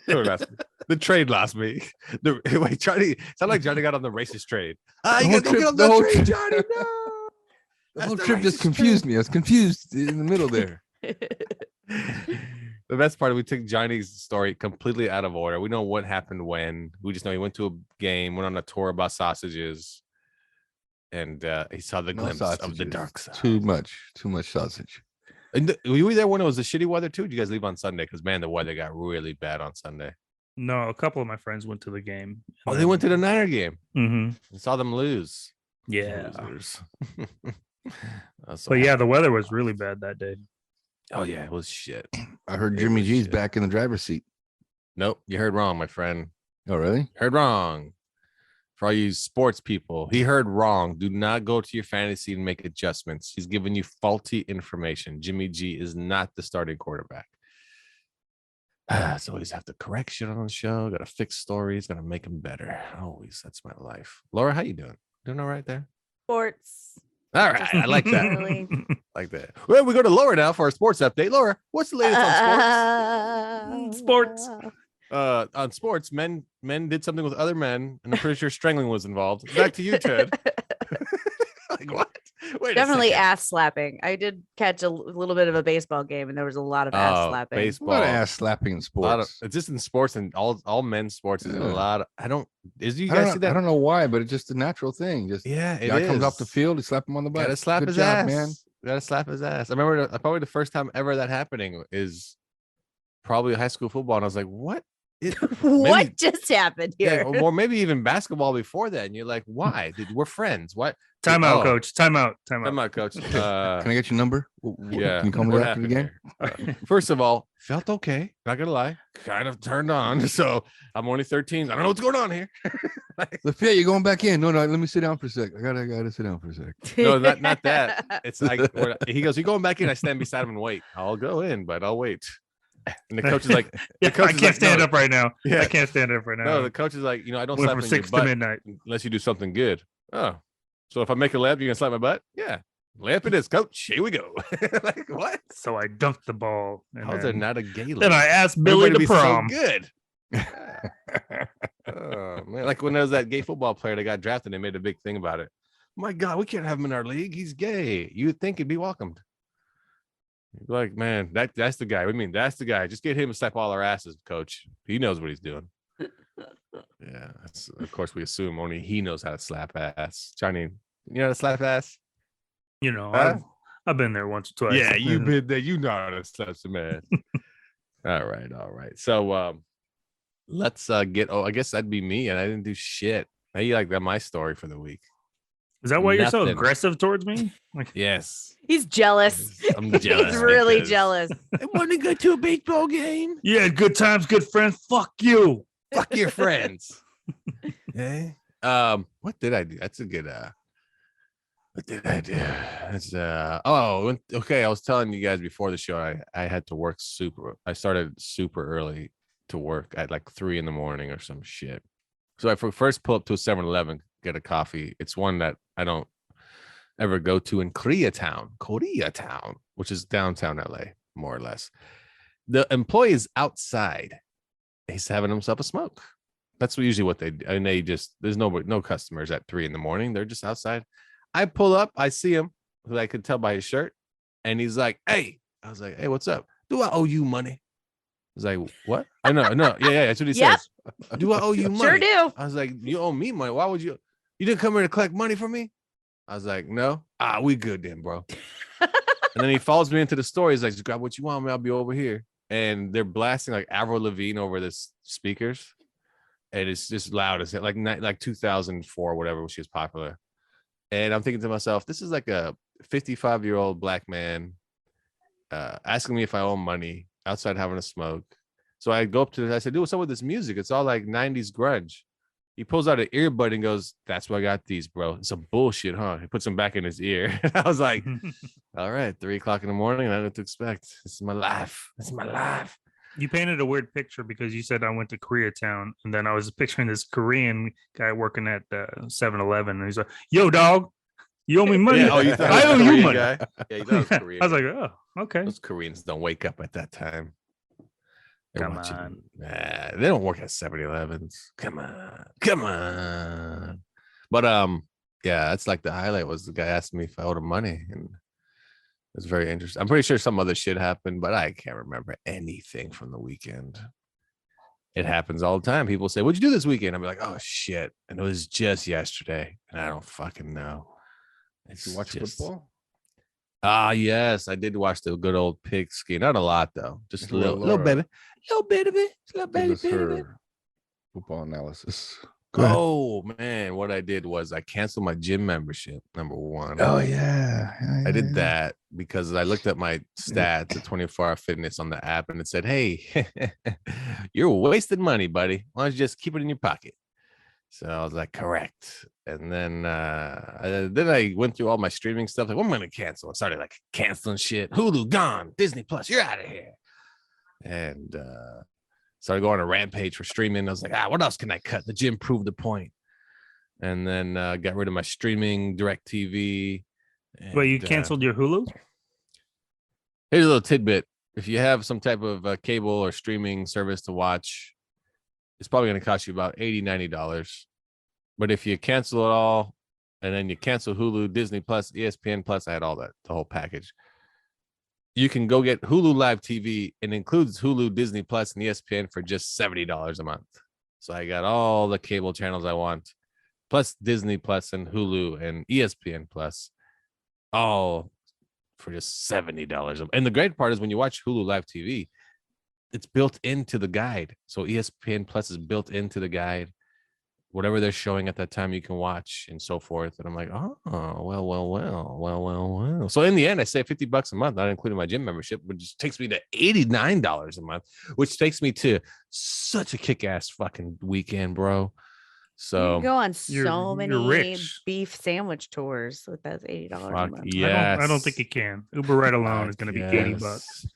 The trade lost me. Wait, Johnny, sound like Johnny got on the racist trade. You gotta go get on the the whole trade, trip- Johnny. No, The whole trip just confused me. I was confused in the middle there. The best part, we took Johnny's story completely out of order. We know what happened when. We just know he went to a game, went on a tour about sausages, and he saw the No glimpse of the sausages. dark side. Too much sausage. And were you there when it was the shitty weather too? Did you guys leave on Sunday? Because man, the weather got really bad on Sunday. No, a couple of my friends went to the game. Oh, they went to the Niner game Mm-hmm. and saw them lose. Yeah. Losers. But yeah, the weather was really bad that day. Oh yeah, it was shit. I heard It Jimmy was G's shit. back in the driver's seat. Nope, you heard wrong, my friend. Oh, really? Heard wrong. For all you sports people, he heard wrong. Do not go to your fantasy and make adjustments. He's giving you faulty information. Jimmy G is not the starting quarterback. So always have to correct shit on the show. Got to fix stories. Got to make them better. Always. That's my life. Laura, how you doing? Doing all right there? Sports. All right. I like that. Really? Like that. Well, we go to Laura now for our sports update. Laura, what's the latest on sports? Sports. On sports, men did something with other men, and I'm pretty sure strangling was involved. Back to you, Ted. Like what? Wait, Definitely a second. ass slapping. I did catch a little bit of a baseball game, and there was a lot of ass slapping. A Baseball. lot of ass slapping in A lot of, sports. it's just in sports and all men's sports is a Yeah. lot. You I guys see don't, that? I don't know why, but it's just a natural thing. Just Yeah, it guy comes off the is. field, you slap him on the butt. Gotta slap Good his job, ass, man. Gotta slap his ass. I remember probably the first time ever that happening is probably high school football, and I was like, "What? What just happened Yeah, here? or maybe even basketball before that." And you're like, "Why? We're friends. What? Time out, Oh, coach. Time out. Time Time out. out, coach. Can I get your number? Yeah. Can you call me what after the happened game? here? First of all, felt okay. Not gonna lie, kind of turned on. So I'm only 13. I don't know what's going on here. Lafayette, you're going back in. No, let me sit down for a sec. I gotta sit down for a sec. No, not that. It's like he goes, "You going back in?" I stand beside him and wait. I'll go in, but I'll wait. And the coach is like, Yeah, coach I is can't like, stand no. up right now. Yeah. I can't stand up right now. No, the coach is like, I don't Went slap from in your 6 to butt midnight. unless you do something good. Oh, so if I make a layup, you gonna slap my butt? Yeah, layup it is, coach. Here we go. Like what? So I dunked the ball. And How's there then, not a gay league? then I asked Billy Everybody to be so prom. good. Oh man, like when there was that gay football player that got drafted, they made a big thing about it. My God, we can't have him in our league. He's gay. You would think he'd be welcomed. You'd be like, man, that's the guy. We mean that's the guy. Just get him to slap all our asses, coach. He knows what he's doing. Yeah, that's, of course we assume only he knows how to slap ass. Johnny, you know how to slap ass? You know, Huh? I've been there once or twice. Yeah, you've been there. You know how to slap some ass. All right. So let's get. Oh, I guess that'd be me, and I didn't do shit. Now you like that my story for the week. Is that why you're so Nothing. aggressive towards me? Like, Yes, He's jealous. I'm jealous. He's really because jealous. I want to go to a baseball game. yeah, good times, good friends. Fuck you. Fuck your friends. Okay. What did I do? That's a good. What did I do? That's okay. I was telling you guys before the show, I had to work I started super early to work at like 3 a.m. or some shit. So I first pull up to a 7-Eleven, get a coffee. It's one that I don't ever go to in Koreatown, which is downtown LA, more or less. The employee is outside He's having himself a smoke. That's usually what they do. And there's no customers at 3 a.m. They're just outside. I pull up, I see him, who I could tell by his shirt. And he's like, hey, I was like, hey, what's up? Do I owe you money? He's like, what? I know. Yeah. That's what he says. Do I owe you money? Sure do. I was like, you owe me money. Why would you? You didn't come here to collect money from me? I was like, no. We good then, bro. And then he follows me into the store. He's like, just grab what you want, man. I'll be over here. And they're blasting like Avril Lavigne over the speakers. And it's just loud as like 2004 or whatever when she was popular. And I'm thinking to myself, this is like a 55-year-old black man asking me if I owe money outside having a smoke. So I go up to I said, dude, what's up with this music? It's all like 90s grunge. He pulls out an earbud and goes, that's why I got these, bro. It's a bullshit, huh? He puts them back in his ear. I was like, all right, 3 o'clock in the morning. I don't know what to expect. This is my life. This is my life. You painted a weird picture because you said I went to Koreatown, and then I was picturing this Korean guy working at 7-Eleven, and he's like, yo, dog, you owe me money. Yeah, you thought I owe you money. Guy? Yeah, you thought it was Korean. I was like, oh, okay. Those Koreans don't wake up at that time. Come on. Nah, they don't work at 7-Elevens. Come on. But yeah, that's like the highlight was the guy asked me if I owed him money, and it was very interesting. I'm pretty sure some other shit happened, but I can't remember anything from the weekend. It happens all the time. People say, what'd you do this weekend? I'm like, oh shit. And it was just yesterday. And I don't fucking know. Did you watch football? Yes, I did watch the good old pigskin. Not a lot though. Just a little baby. Little bit of it. Little baby bit of it. Football analysis. Oh man, what I did was I canceled my gym membership. Number one. Oh yeah. I did that because I looked at my stats at 24-hour fitness on the app, and it said, hey, you're wasting money, buddy. Why don't you just keep it in your pocket? So I was like, correct. And then I went through all my streaming stuff. Like, what am I going to cancel? I started like canceling shit. Hulu gone. Disney Plus, you're out of here. And started going on a rampage for streaming. I was like, what else can I cut? The gym proved the point. And then got rid of my streaming, DirecTV. Wait, you canceled your Hulu? Here's a little tidbit. If you have some type of cable or streaming service to watch, it's probably going to cost you about $80, $90. But if you cancel it all, and then you cancel Hulu, Disney Plus, ESPN Plus, I had all that, the whole package. You can go get Hulu Live TV. It includes Hulu, Disney Plus, and ESPN for just $70 a month. So I got all the cable channels I want, plus Disney Plus and Hulu and ESPN Plus, all for just $70. And the great part is when you watch Hulu Live TV, it's built into the guide. So ESPN Plus is built into the guide. Whatever they're showing at that time, you can watch and so forth. And I'm like, oh, well. So in the end, I saved $50 a month, not including my gym membership, which takes me to $89 a month, which takes me to such a kick-ass fucking weekend, bro. So you go on so many rich. beef sandwich tours with those $80 a month. Yes. I don't think you can. Uber right alone is going to be $80.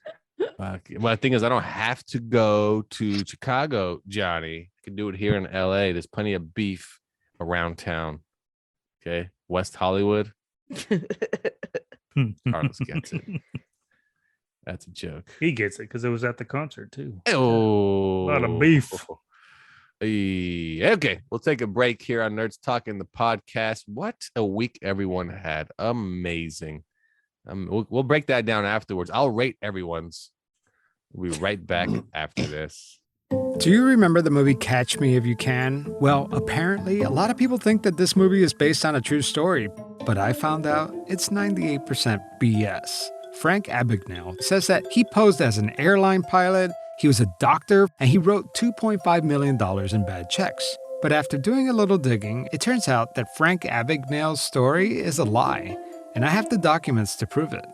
Well, the thing is, I don't have to go to Chicago, Johnny. I can do it here in LA. There's plenty of beef around town. Okay. West Hollywood. Carlos gets it. That's a joke. He gets it because it was at the concert too. Oh, a lot of beef. Okay, we'll take a break here on Nerds Talking the podcast. What a week everyone had. Amazing. We'll break that down afterwards. I'll rate everyone's. We'll be right back after this. Do you remember the movie Catch Me If You Can? Well, apparently, a lot of people think that this movie is based on a true story, but I found out it's 98% BS. Frank Abagnale says that he posed as an airline pilot, he was a doctor, and he wrote $2.5 million in bad checks. But after doing a little digging, it turns out that Frank Abagnale's story is a lie, and I have the documents to prove it.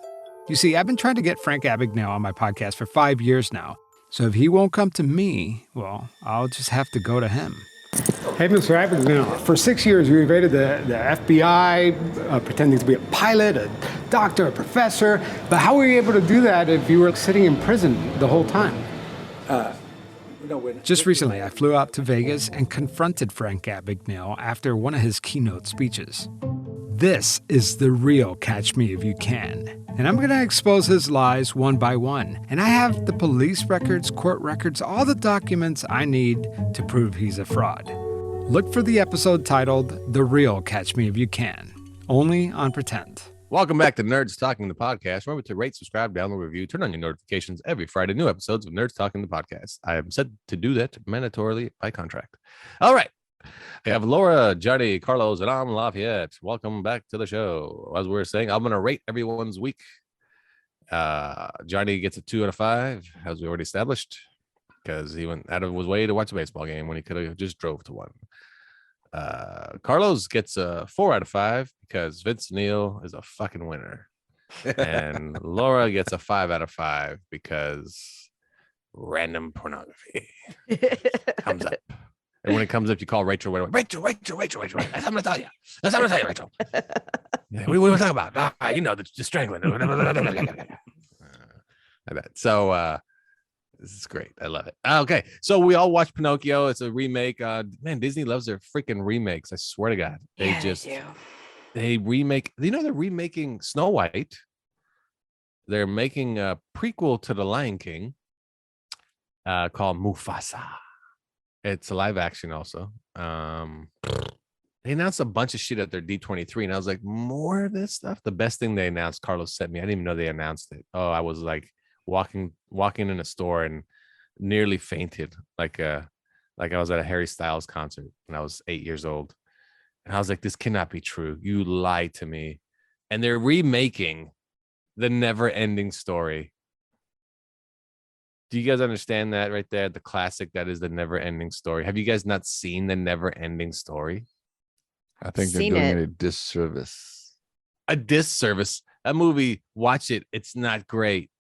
You see, I've been trying to get Frank Abagnale on my podcast for 5 years now, so if he won't come to me, well, I'll just have to go to him. Hey, Mr. Abagnale, for 6 years you evaded the FBI, pretending to be a pilot, a doctor, a professor, but how were you able to do that if you were sitting in prison the whole time? Just recently, I flew out to Vegas and confronted Frank Abagnale after one of his keynote speeches. This is the real Catch Me If You Can. And I'm going to expose his lies one by one. And I have the police records, court records, all the documents I need to prove he's a fraud. Look for the episode titled The Real Catch Me If You Can, only on Pretend. Welcome back to Nerds Talking the Podcast. Remember to rate, subscribe, download, review, turn on your notifications every Friday. New episodes of Nerds Talking the Podcast. I am said to do that mandatorily by contract. All right. I have Laura, Johnny, Carlos, and I'm Lafayette. Welcome back to the show. As we were saying, I'm going to rate everyone's week. Johnny gets a 2 out of 5, as we already established, because he went out of his way to watch a baseball game when he could have just drove to one. Carlos gets a 4 out of 5 because Vince Neal is a fucking winner. And Laura gets a 5 out of 5 because random pornography comes up. And when it comes up, you call Rachel. Rachel. That's what I'm going to tell you. Rachel. Yeah, what are we talking about? The strangling. So this is great. I love it. Okay, so we all watched Pinocchio. It's a remake. Man, Disney loves their freaking remakes. I swear to God, they remake. They're remaking Snow White. They're making a prequel to The Lion King called Mufasa. It's a live action also. They announced a bunch of shit at their D23, and I was like, more of this stuff. The best thing they announced, Carlos sent me. I didn't even know they announced it. Oh, I was like walking in a store and nearly fainted, like I was at a Harry Styles concert when I was 8 years old. And I was like, this cannot be true. You lied to me. And they're remaking the Never Ending Story. Do you guys understand that right there? The classic that is the Never Ending Story. Have you guys not seen the Never Ending Story? I think they're doing it a disservice. A disservice. That movie, watch it. It's not great.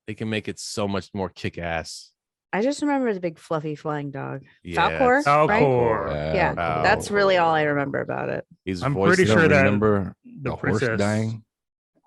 They can make it so much more kick-ass. I just remember the big fluffy flying dog. Yeah, Falcor. Right? Yeah, that's really all I remember about it. I'm pretty sure that remember the horse princess dying.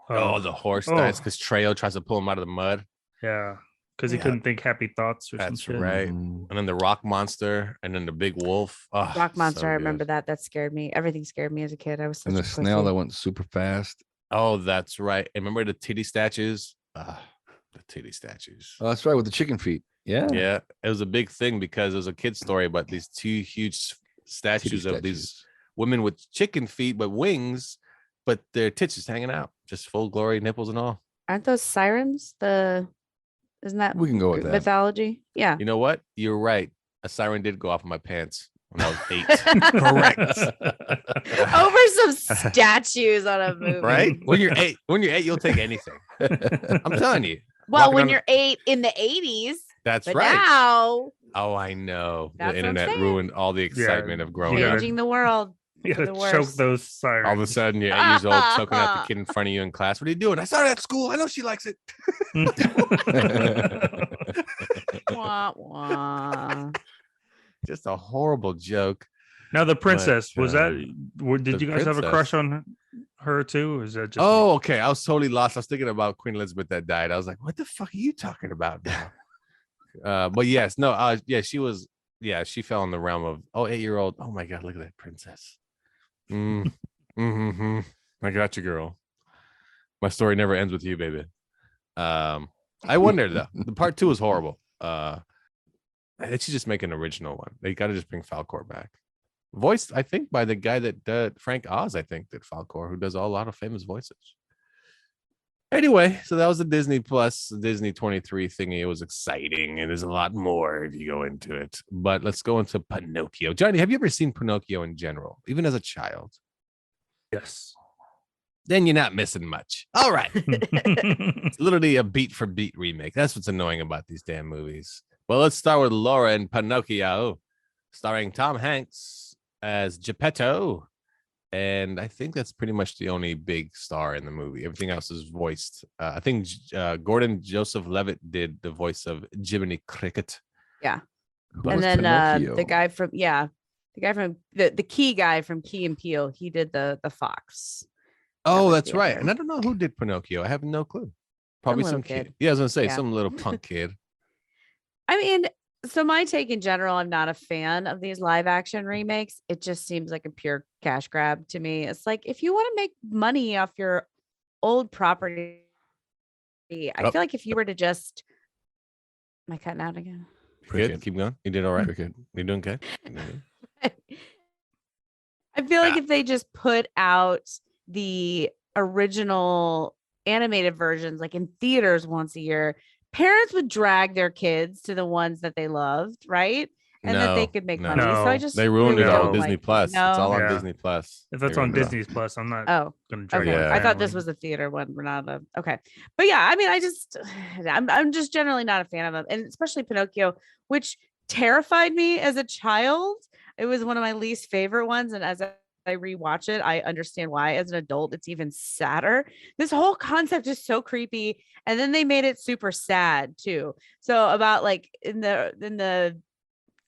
The horse dies because Treo tries to pull him out of the mud. Yeah, because he couldn't think happy thoughts or That's some shit. right. And then the rock monster, and then the big wolf. Oh, Rock monster. so I remember good. that. That scared me. Everything scared me as a kid. I was such And a the snail pussy. that went super fast. Oh, that's right. And remember the titty statues? The titty statues. Oh, that's right, with the chicken feet. Yeah. Yeah, it was a big thing because it was a kid's story about these two huge statues Titty of these women with chicken feet but wings, but their tits just hanging out, just full glory, nipples and all. Aren't those sirens? Isn't that We can go with that. mythology? Yeah. You know what? You're right. A siren did go off of my pants when I was 8. Correct. Over some statues on a movie. Right? When you're 8, you'll take anything. I'm telling you. Well, Walking when on- you're 8 in the 80s. That's But right. now, Oh, I know. That's The what I'm internet saying. ruined all the excitement of growing up. changing the world. You for gotta the choke worst. those sirens. All of a sudden, you're 8 years old, choking out the kid in front of you in class. What are you doing? I saw her at school. I know she likes it. Wah, wah. Just a horrible joke. Now the princess was uh, that? Did the you guys have a crush princess. on her too? Or is that just? Oh, okay. I was totally lost. I was thinking about Queen Elizabeth that died. I was like, what the fuck are you talking about now? But yes, no, yeah, she was, yeah, she fell in the realm of 8-year-old. Oh my God, look at that princess. I got you, girl. My story never ends with you, baby. I wonder though. The part 2 is horrible. They should just make an original one. They got to just bring Falcor back. Voiced, I think, by the guy that Frank Oz, I think, did Falcor, who does a lot of famous voices. Anyway, so that was the Disney Plus, Disney 23 thingy. It was exciting, and there's a lot more if you go into it. But let's go into Pinocchio. Johnny, have you ever seen Pinocchio in general, even as a child? Yes. Then you're not missing much. All right. It's literally a beat for beat remake. That's what's annoying about these damn movies. Well, let's start with Laura and Pinocchio, starring Tom Hanks as Geppetto. And I think that's pretty much the only big star in the movie. Everything else is voiced. I think Gordon Joseph Levitt did the voice of Jiminy Cricket. Yeah. Who And was then Pinocchio? the guy from the key guy from Key and Peele, he did the fox. Oh, was that's the right. other. And I don't know who did Pinocchio. I have no clue. Probably little some kid. kid. Yeah, I was gonna say Yeah. some little punk kid. I mean, So my take in general, I'm not a fan of these live action remakes. It just seems like a pure cash grab to me. It's like if you want to make money off your old property, I feel like if you were to just, am I cutting out again? Good. Keep going. You did all right. Cricket. You're doing good. I feel like if they just put out the original animated versions like in theaters once a year, parents would drag their kids to the ones that they loved, right? And that they could make money. So I just they ruined it on don't Disney like Plus. No. It's all on Yeah. Disney Plus. If that's on Disney's Plus, I'm not gonna drag Okay. my I thought this family. was a theater one. We're not a okay. But yeah, I mean, I'm just generally not a fan of them. And especially Pinocchio, which terrified me as a child. It was one of my least favorite ones. And as I rewatch it, I understand why. As an adult, it's even sadder. This whole concept is so creepy. And then they made it super sad too. So about like in the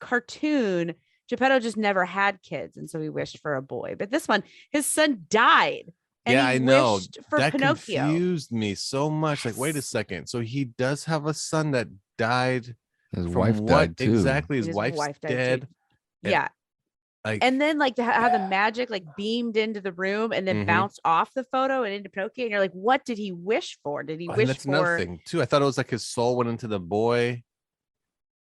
cartoon, Geppetto just never had kids, and so he wished for a boy. But this one, his son died. And Yeah, he I know. wished for That Pinocchio. confused me so much. Like, wait a second. So he does have a son that died. His from wife what died too. exactly? His, His wife's wife died too. dead. And, Yeah. Like, And then like to how the magic like beamed into the room and then Mhm. bounced off the photo and into Pinocchio. And you're like, what did he wish for? Did he and wish that's another for? thing too. I thought it was like his soul went into the boy.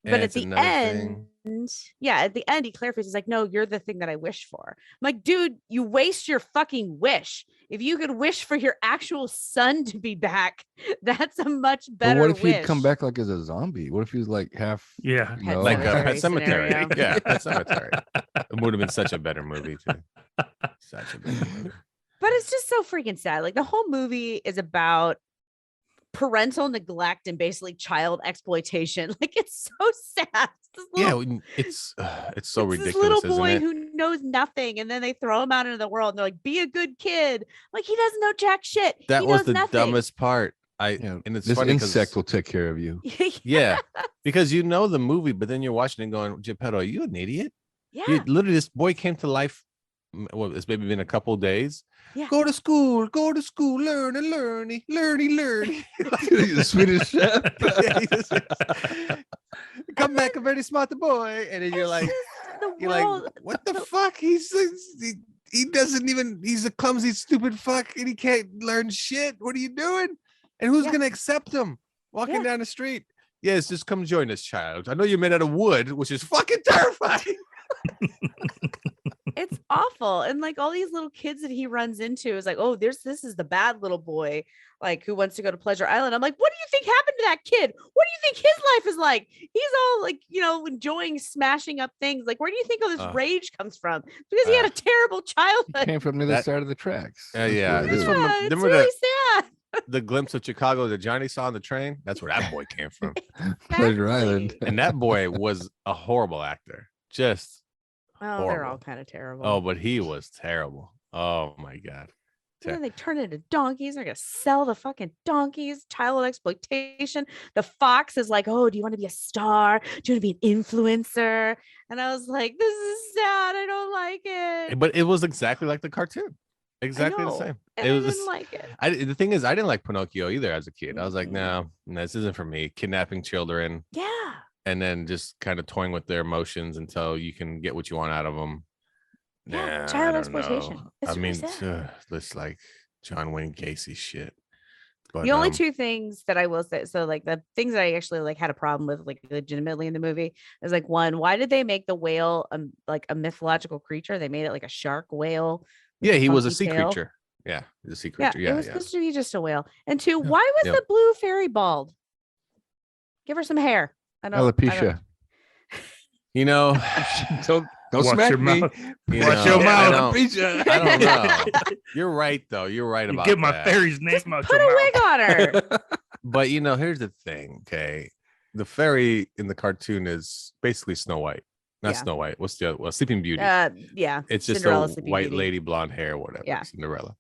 But and at it's the another end, thing. yeah, at the end, he clarifies. He's like, no, you're the thing that I wish for. I'm like, dude, you waste your fucking wish. If you could wish for your actual son to be back, that's a much But better what if wish. he'd come back like as a zombie? What if he was like half? Yeah. you Pet know, Like a Cemetery Pet Cemetery. scenario. Yeah, Pet Cemetery. It would have been such a better movie too. Such a better movie. But it's just so freaking sad. Like the whole movie is about parental neglect and basically child exploitation. Like it's so sad. This It's so it's ridiculous, this little isn't boy it? who knows nothing, and then they throw him out into the world, and they're like, "Be a good kid." Like he doesn't know jack shit. That He was knows the nothing. dumbest part. Yeah, And it's this funny 'cause- insect will take care of you. yeah, because you know the movie, but then you're watching and going, Geppetto, are you an idiot? Yeah. Literally, this boy came to life. Well, it's maybe been a couple of days. Yeah. Go to school, learn and learny. The Swedish chef. Yeah, come back a very smart boy, and then you're like, what the fuck? He doesn't even. He's a clumsy, stupid fuck, and he can't learn shit. What are you doing? And who's gonna accept him walking down the street? Yes, just come join us, child. I know you're made out of wood, which is fucking terrifying. It's awful. And like all these little kids that he runs into is like, oh, this is the bad little boy, like who wants to go to Pleasure Island. I'm like, what do you think happened to that kid? What do you think his life is like? He's all like, enjoying smashing up things. Like, where do you think all this rage comes from? Because he had a terrible childhood. Came from the other side of the tracks. Yeah, That's this what it from is. It's remember really sad. the glimpse of Chicago that Johnny saw on the train. That's where that boy came from. Pleasure Island. And that boy was a horrible actor. Just Oh, they're all kind of terrible. oh, but he was terrible. Oh my god. And then they turn into donkeys. They're gonna sell the fucking donkeys. Child exploitation. The fox is like, "Oh, do you want to be a star? Do you want to be an influencer?" And I was like, "This is sad. I don't like it." But it was exactly like the cartoon. Exactly the know, same. And It I was didn't like it. the thing is, I didn't like Pinocchio either as a kid. I was like, no, this isn't for me. Kidnapping children Yeah. and then just kind of toying with their emotions until you can get what you want out of them. Yeah, Nah, child I don't exploitation. know. It's I really mean, sad. this like John Wayne Gacy shit. But The only two things that I will say, so like the things that I actually like had a problem with, like legitimately in the movie, is like one, why did they make the whale like a mythological creature? They made it like a shark whale. with yeah, a he was a funky sea tail. creature. Yeah, he's a sea Yeah, creature. it Yeah, was yeah. supposed to be just a whale. And two, why was Yep. the blue fairy bald? Give her some hair. I don't. Alopecia. You know, Don't Watch smack your me. mouth. you Watch know, your mouth. Alopecia. I don't know. You're right, though. You're right You about get my that. fairy's name out Put your a mouth. wig on her. But here's the thing. Okay, the fairy in the cartoon is basically Snow White, not Yeah. Snow White. What's the other? Well, Sleeping Beauty. Yeah. It's just Cinderella, a Sleeping white Beauty. lady, blonde hair, whatever. Yeah. Cinderella.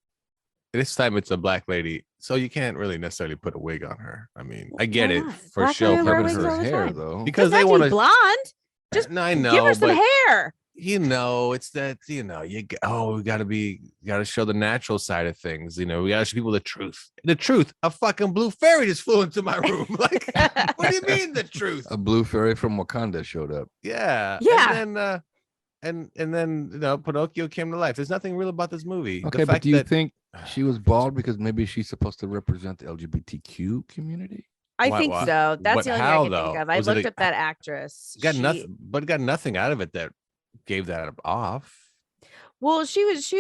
This time it's a black lady, so you can't really necessarily put a wig on her. I mean, I get Why it not? for Black show women wear Covering wigs purposes. all her the hair time. though. Because Doesn't they have to be want to. blonde. Just I give know, her some but hair. It's that, we gotta show the natural side of things. We gotta show people the truth. The truth. A fucking blue fairy just flew into my room. Like, what do you mean the truth? A blue fairy from Wakanda showed up. Yeah. Yeah. And then Pinocchio came to life. There's nothing real about this movie. Okay, but do you think she was bald because maybe she's supposed to represent the LGBTQ community? I think so. That's the only thing I can think of. I looked up that actress. Got nothing out of it that gave that off. Well, she's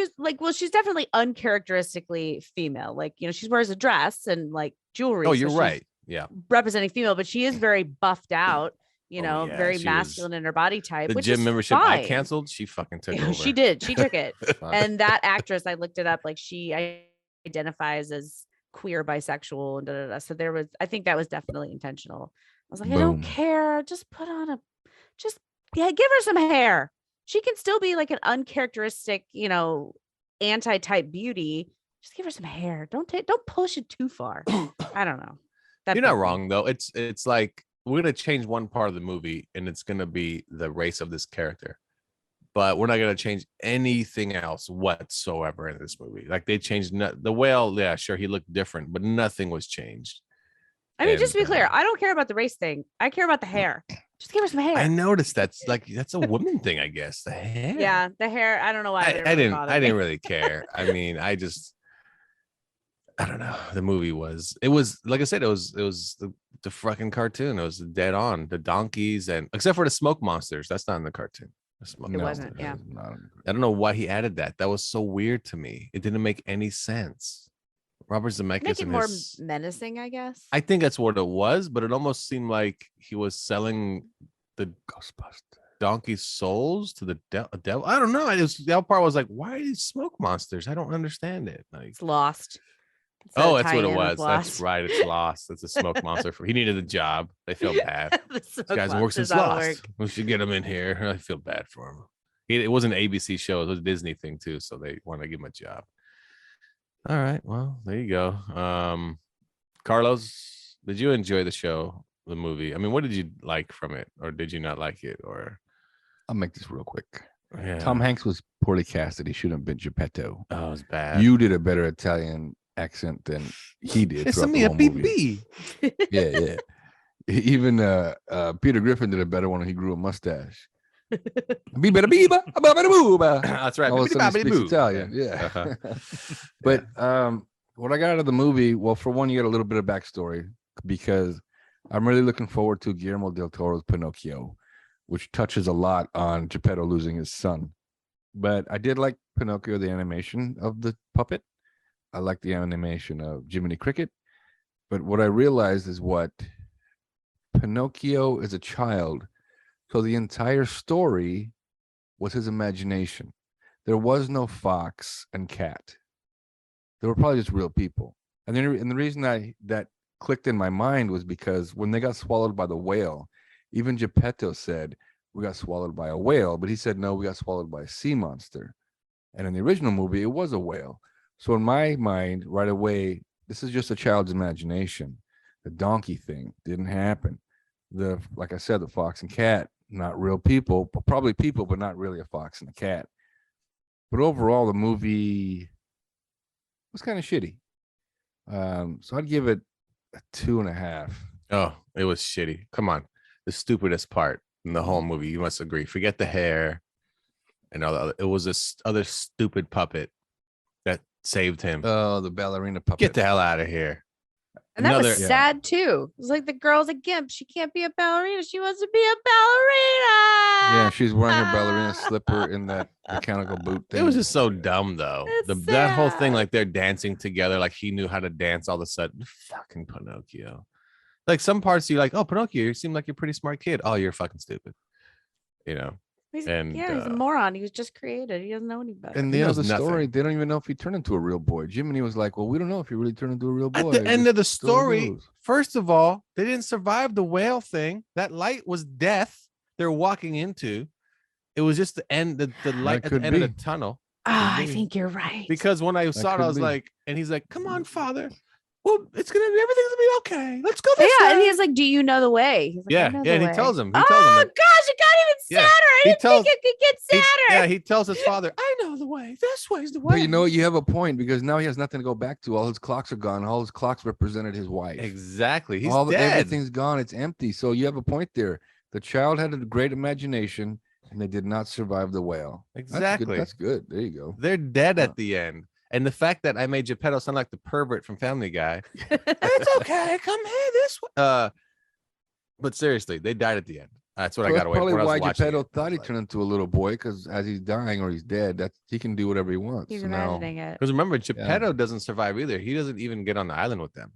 definitely uncharacteristically female. Like, she wears a dress and like jewelry. Oh, you're right. Yeah. Representing female, but she is very buffed out, very masculine in her body type. The gym membership I canceled, she fucking took over. She did. She took it. And that actress, I looked it up, like she identifies as queer, bisexual, and so I think that was definitely intentional. I was like, I don't care. Just put on give her some hair. She can still be like an uncharacteristic, anti-type beauty. Just give her some hair. Don't push it too far. I don't know. You're not wrong though. It's like we're gonna change one part of the movie, and it's gonna be the race of this character, but we're not gonna change anything else whatsoever in this movie. Like they changed the whale. Yeah, sure, he looked different, but nothing was changed. I mean, just to be clear, I don't care about the race thing. I care about the hair. Just give her some hair. I noticed that's a woman thing, I guess. The hair. Yeah, the hair. I don't know why. I didn't really care. I mean, I don't know. The movie was like I said, it was the fucking cartoon. It was dead on. The donkeys and except for the smoke monsters. That's not in the cartoon. It wasn't. Yeah. I don't know why he added that. That was so weird to me. It didn't make any sense. Robert Zemeckis make it more menacing, I guess. I think that's what it was, but it almost seemed like he was selling the Ghostbusters donkey souls to the devil. I don't know. The part was like, why are these smoke monsters? I don't understand it. Like, it's Lost. That's what it was. That's right. It's Lost. It's a smoke monster. He needed a job. They feel bad. This guy's worked since Lost. We should get him in here. I feel bad for him. It wasn't an ABC show. It was a Disney thing too. So they want to give him a job. All right. Well, there you go. Carlos, did you enjoy the movie? I mean, what did you like from it? Or did you not like it? Or I'll make this real quick. Yeah. Tom Hanks was poorly casted. He shouldn't have been Geppetto. Oh, it was bad. You did a better Italian accent than he did. It's me a BB. Yeah. Even Peter Griffin did a better one when he grew a mustache. That's right. All of a sudden he speaks Italian. Yeah. But what I got out of the movie, well, for one, you get a little bit of backstory because I'm really looking forward to Guillermo del Toro's Pinocchio, which touches a lot on Geppetto losing his son. But I did like Pinocchio, the animation of the puppet. I like the animation of Jiminy Cricket. But what I realized is what Pinocchio is a child. So the entire story was his imagination. There was no fox and cat. They were probably just real people. And the reason that clicked in my mind was because when they got swallowed by the whale, even Geppetto said, we got swallowed by a whale. But he said, no, we got swallowed by a sea monster. And in the original movie, it was a whale. So in my mind, right away, this is just a child's imagination. The donkey thing didn't happen. Like I said, the fox and cat, not real people, but probably people, but not really a fox and a cat. But overall, the movie was kind of shitty. So I'd give it a 2.5. Oh, it was shitty. Come on. The stupidest part in the whole movie, you must agree. Forget the hair and all the other. It was this other stupid puppet that saved him. Oh, the ballerina puppet. Get the hell out of here. And that was sad too. It was like the girl's a gimp. She can't be a ballerina. She wants to be a ballerina. Yeah, she's wearing her ballerina slipper in that mechanical boot thing. It was just so dumb though. That whole thing, like they're dancing together, like he knew how to dance all of a sudden. Fucking Pinocchio. Like some parts you're like, oh, Pinocchio, you seem like you're a pretty smart kid. Oh, you're fucking stupid. He's a moron. He was just created. He doesn't know any better. And the end of the story, they don't even know if he turned into a real boy. Jiminy was like, well, we don't know if he really turned into a real boy. At the end of the story, first of all, they didn't survive the whale thing. That light was death they're walking into. It was just the end, the light at the end of the tunnel. I think you're right. Because when I saw it, I was like, and he's like, come on, father. well, everything's gonna be okay. Let's go this Yeah, way. and he's like, "Do you know the way?" He's like, Yeah, I know yeah, the and he way. tells him. Oh gosh, it got even Yeah, sadder. I he didn't tells- think it could get sadder. he tells his father, I know the way. This way's the way. But you know what? You have a point because now he has nothing to go back to. All his clocks are gone. All his clocks represented his wife. Exactly. He's All dead. everything's gone. It's empty. So you have a point there. The child had a great imagination, and they did not survive the whale. Exactly. That's good. There you go. They're dead Huh. at the end. And the fact that I made Geppetto sound like the pervert from Family Guy. It's okay. Come here this way. But seriously, they died at the end. That's what I got away Probably when I was why watching Geppetto it. thought he Like- turned into a little boy because as he's dying or he's dead, that he can do whatever he wants. He's So now- imagining it. Because remember, Geppetto doesn't survive either. He doesn't even get on the island with them.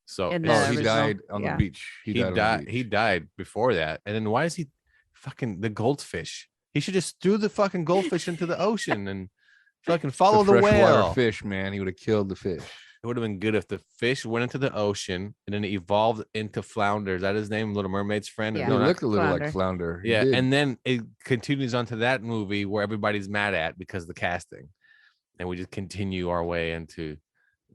So In Oh, the he original- died on yeah. the beach. he died on the died. beach. He died before that. And then why is he fucking the goldfish? He should just threw the fucking goldfish into the ocean and fucking follow the freshwater whale. fish, man. He would have killed the fish. It would have been good if the fish went into the ocean and then it evolved into Flounder. Is that his name? Little Mermaid's friend? Yeah. He No, not- looked a little Flounder. like Flounder. He yeah. did. And then it continues onto that movie where everybody's mad at because of the casting. And we just continue our way into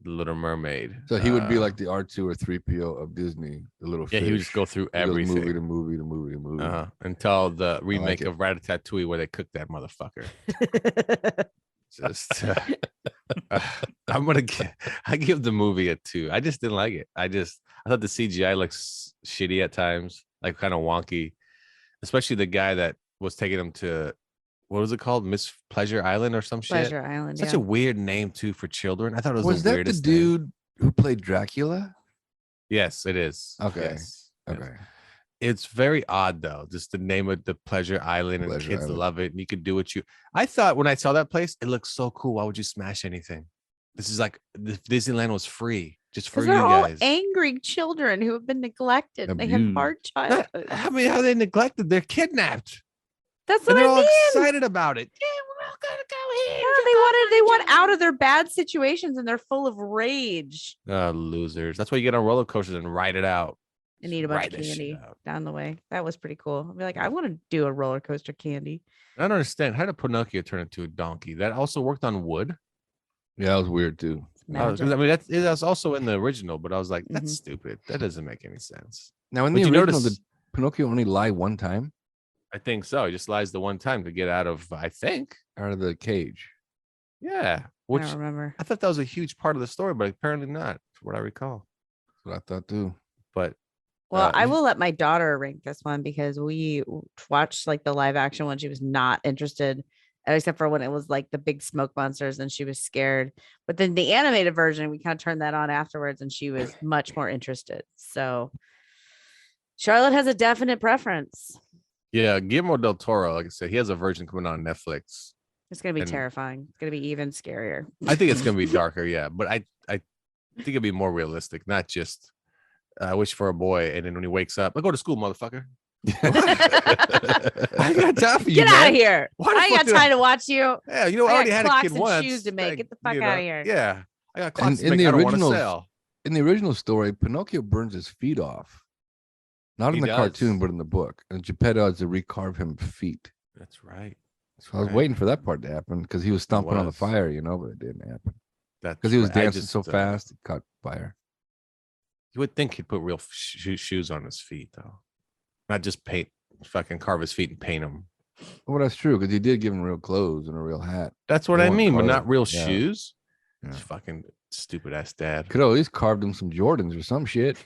the Little Mermaid. So he would be like the R2 or 3PO of Disney, the little yeah, fish. he would just go through He goes everything. movie to movie to movie to movie. Until the remake it. of Ratatouille where they cooked that motherfucker. Just I give the movie a 2. I just didn't like it. I thought the CGI looks shitty at times, like kind of wonky, especially the guy that was taking him to what was it called, Miss Pleasure Island or some shit. Pleasure Island. Such yeah. a weird name too for children. I thought it was Was the that the weirdest name. dude who played Dracula? Yes, it is. Okay. Yes, yes. Okay. It's very odd though, just the name of the Pleasure Island, and Pleasure kids Island. love it, and you could do what you. I thought when I saw that place, it looked so cool. Why would you smash anything? This is like the Disneyland was free, just for Because you they're all guys. angry children who have been neglected. They had Abused. hard Not- childhood. I mean, how they neglected? They're kidnapped, That's and what they're I all mean. excited about it. Yeah, we're all gonna go here. Yeah, they want out of their bad situations and they're full of rage Losers. That's why you get on roller coasters and ride it out. and eat a Just bunch ride of that shit candy out. down the way. That was pretty cool. I'd be like, I want to do a roller coaster candy. I don't understand. How did Pinocchio turn into a donkey? That also worked on wood. Yeah, that was weird too. It's Oh, 'cause, magic. I mean, that's also in the original, but I was like, that's Mhm. stupid. That doesn't make any sense. Now in But the you original, notice- did Pinocchio only lie one time I think so. He just lies the one time to get out of, I think. out of the cage? Yeah. I Which don't remember. I thought that was a huge part of the story, but apparently not, from what I recall. That's what I thought too. But Well, I you- will let my daughter rank this one because we watched like the live action one. She was not interested, except for when it was like the big smoke monsters and she was scared. But then the animated version, we kind of turned that on afterwards and she was much more interested. So Charlotte has a definite preference. yeah, Guillermo del Toro, like I said, he has a version coming on Netflix. It's going to be And- terrifying. It's going to be even scarier. I think it's gonna be darker, yeah, but I think it'd be more realistic, not just I wish for a boy, and then when he wakes up, I go to school, motherfucker. I ain't got time for you. Get out man. of here. Why the I ain't fuck got did I- time to watch you. Yeah, you know, I I got already had a clocks kid and once. shoes to make. like, Get the fuck you outta know, here. Yeah, I got clocks to in make. the I don't want to originals, sell. In the original story, Pinocchio burns his feet off. Not He in the does. cartoon, but in the book. And Geppetto has to recarve him feet. That's right. So I was right. waiting for that part to happen because he was stomping on the was. fire, but it didn't happen. That's Because he was right. I dancing just, so fast, it caught fire. You would think he'd put real shoes on his feet, though, not just fucking carve his feet and paint them. Well, that's true because he did give him real clothes and a real hat. That's what They I weren't mean, but carved. not real Yeah. shoes. Yeah. Fucking stupid ass dad. Could have at least carved him some Jordans or some shit.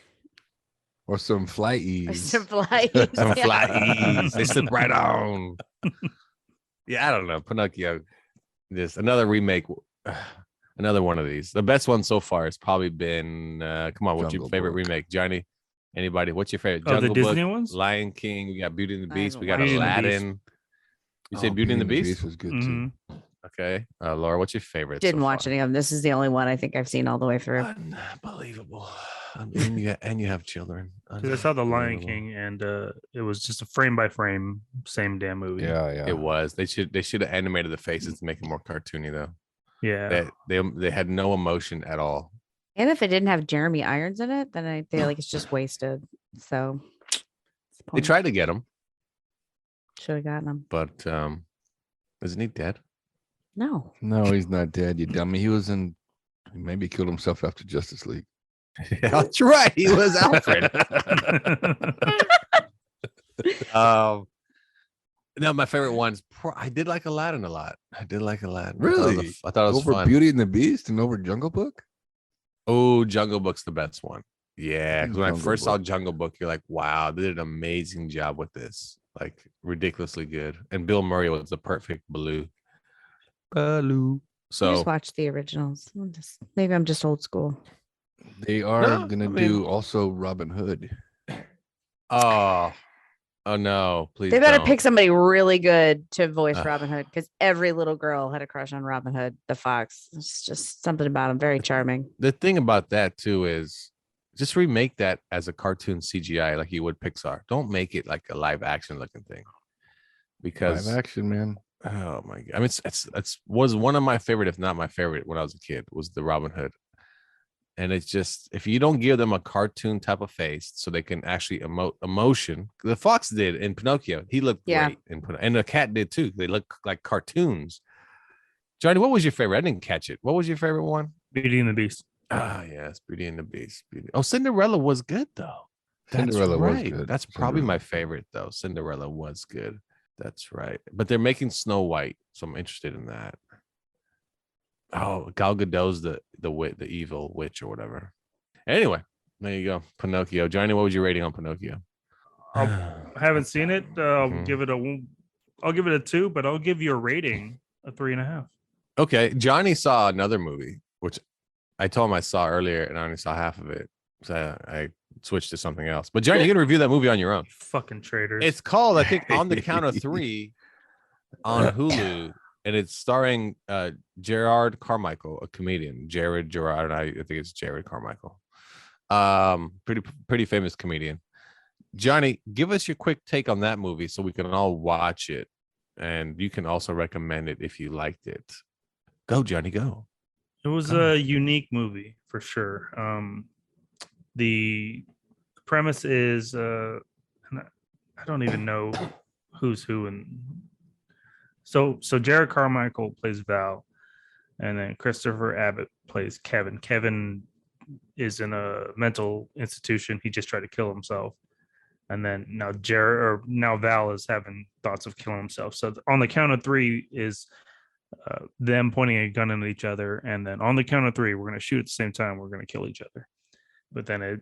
Or some fly Or ease. some flies. Some Yeah. flies. They slip right on. Yeah, I don't know. Pinocchio. This another remake. Another one of these. The best one so far has probably been. Come on, what's your Jungle favorite Book. remake, Johnny? Anybody? What's your favorite? Oh, the Jungle Disney Book, ones? Lion King. We got Beauty and the I Beast. haven't We got watched Beauty and the Beast. Aladdin. You say Beauty and the Beast? was good Mhm. too. Okay, Laura, what's your favorite? Didn't so watch far? any of them. This is the only one I think I've seen all the way through. Unbelievable. And you have children. Because I saw the Lion Unbelievable. King and it was just a frame by frame, same damn movie. Yeah, yeah. It was. They should have animated the faces to make it more cartoony though. Yeah. They had no emotion at all. And if it didn't have Jeremy Irons in it, then I feel like it's just wasted. So They tried to get him, Should have gotten him. but isn't he dead? No. No, he's not dead, you dummy. He was in He maybe killed himself after Justice League. That's right. He was Alfred. No, my favorite ones. I did like Aladdin a lot. I did like Aladdin. Really? I thought it was over fun. Beauty and the Beast and over Jungle Book? Oh, Jungle Book's the best one. Yeah, because when I Jungle first saw Book. Jungle Book, you're like, wow, they did an amazing job with this. Like, ridiculously good. And Bill Murray was the perfect Baloo. Baloo. I So just watched the originals. Maybe I'm just old school. They are No, gonna I mean- do also Robin Hood. oh no, please. They better don't. pick somebody really good to voice Ugh. Robin Hood because every little girl had a crush on Robin Hood, the fox. It's just something about him, very charming. The thing about that too is just remake that as a cartoon CGI like you would Pixar. Don't make it like a live action looking thing. Because Live action, man. oh my god. I mean it's was one of my favorite, if not my favorite, when I was a kid, was the Robin Hood. And it's just, if you don't give them a cartoon type of face so they can actually emote emotion, the fox did in Pinocchio. He looked great in Pinocchio, and the cat did too. They look like cartoons. Johnny, what was your favorite? I didn't catch it. What was your favorite one? Beauty and the Beast. Ah, yes, Beauty and the Beast. Oh, Cinderella was good though. That's Cinderella was right. good. That's probably Cinderella. my favorite though. Cinderella was good. That's right. But they're making Snow White, so I'm interested in that. Oh, Gal Gadot's the evil witch or whatever. Anyway, there you go. Pinocchio. Johnny, what was your rating on Pinocchio? I haven't seen it. I'll Mhm. give it a 2, but I'll give you a rating a 3.5. Okay, Johnny saw another movie, which I told him I saw earlier, and I only saw half of it, so I switched to something else. But Johnny, you can review that movie on your own. Fucking traitors. It's called, I think, On the Count of Three on Hulu, and it's starring Gerard Carmichael, a comedian. Gerard, I think it's Jared Carmichael. Pretty famous comedian. Johnny, give us your quick take on that movie so we can all watch it, and you can also recommend it if you liked it. Go, Johnny, go. It was a unique movie for sure. The premise is and I don't even know who's who, and so Jared Carmichael plays Val, and then Christopher Abbott plays Kevin. Kevin is in a mental institution. He just tried to kill himself, and then now Val is having thoughts of killing himself. So on the count of three is them pointing a gun at each other, and then on the count of three, we're going to shoot at the same time. We're going to kill each other. But then it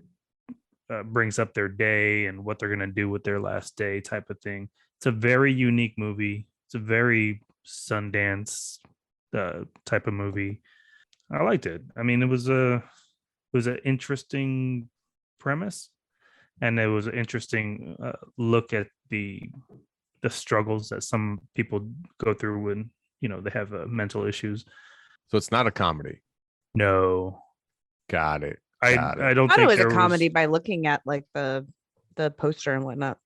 brings up their day and what they're going to do with their last day type of thing. It's a very unique movie. It's a very Sundance type of movie. I liked it. I mean, it was an interesting premise, and it was an interesting look at the struggles that some people go through when they have mental issues. So it's not a comedy. No, Got it. I don't I thought think it was there a comedy by looking at like the poster and whatnot.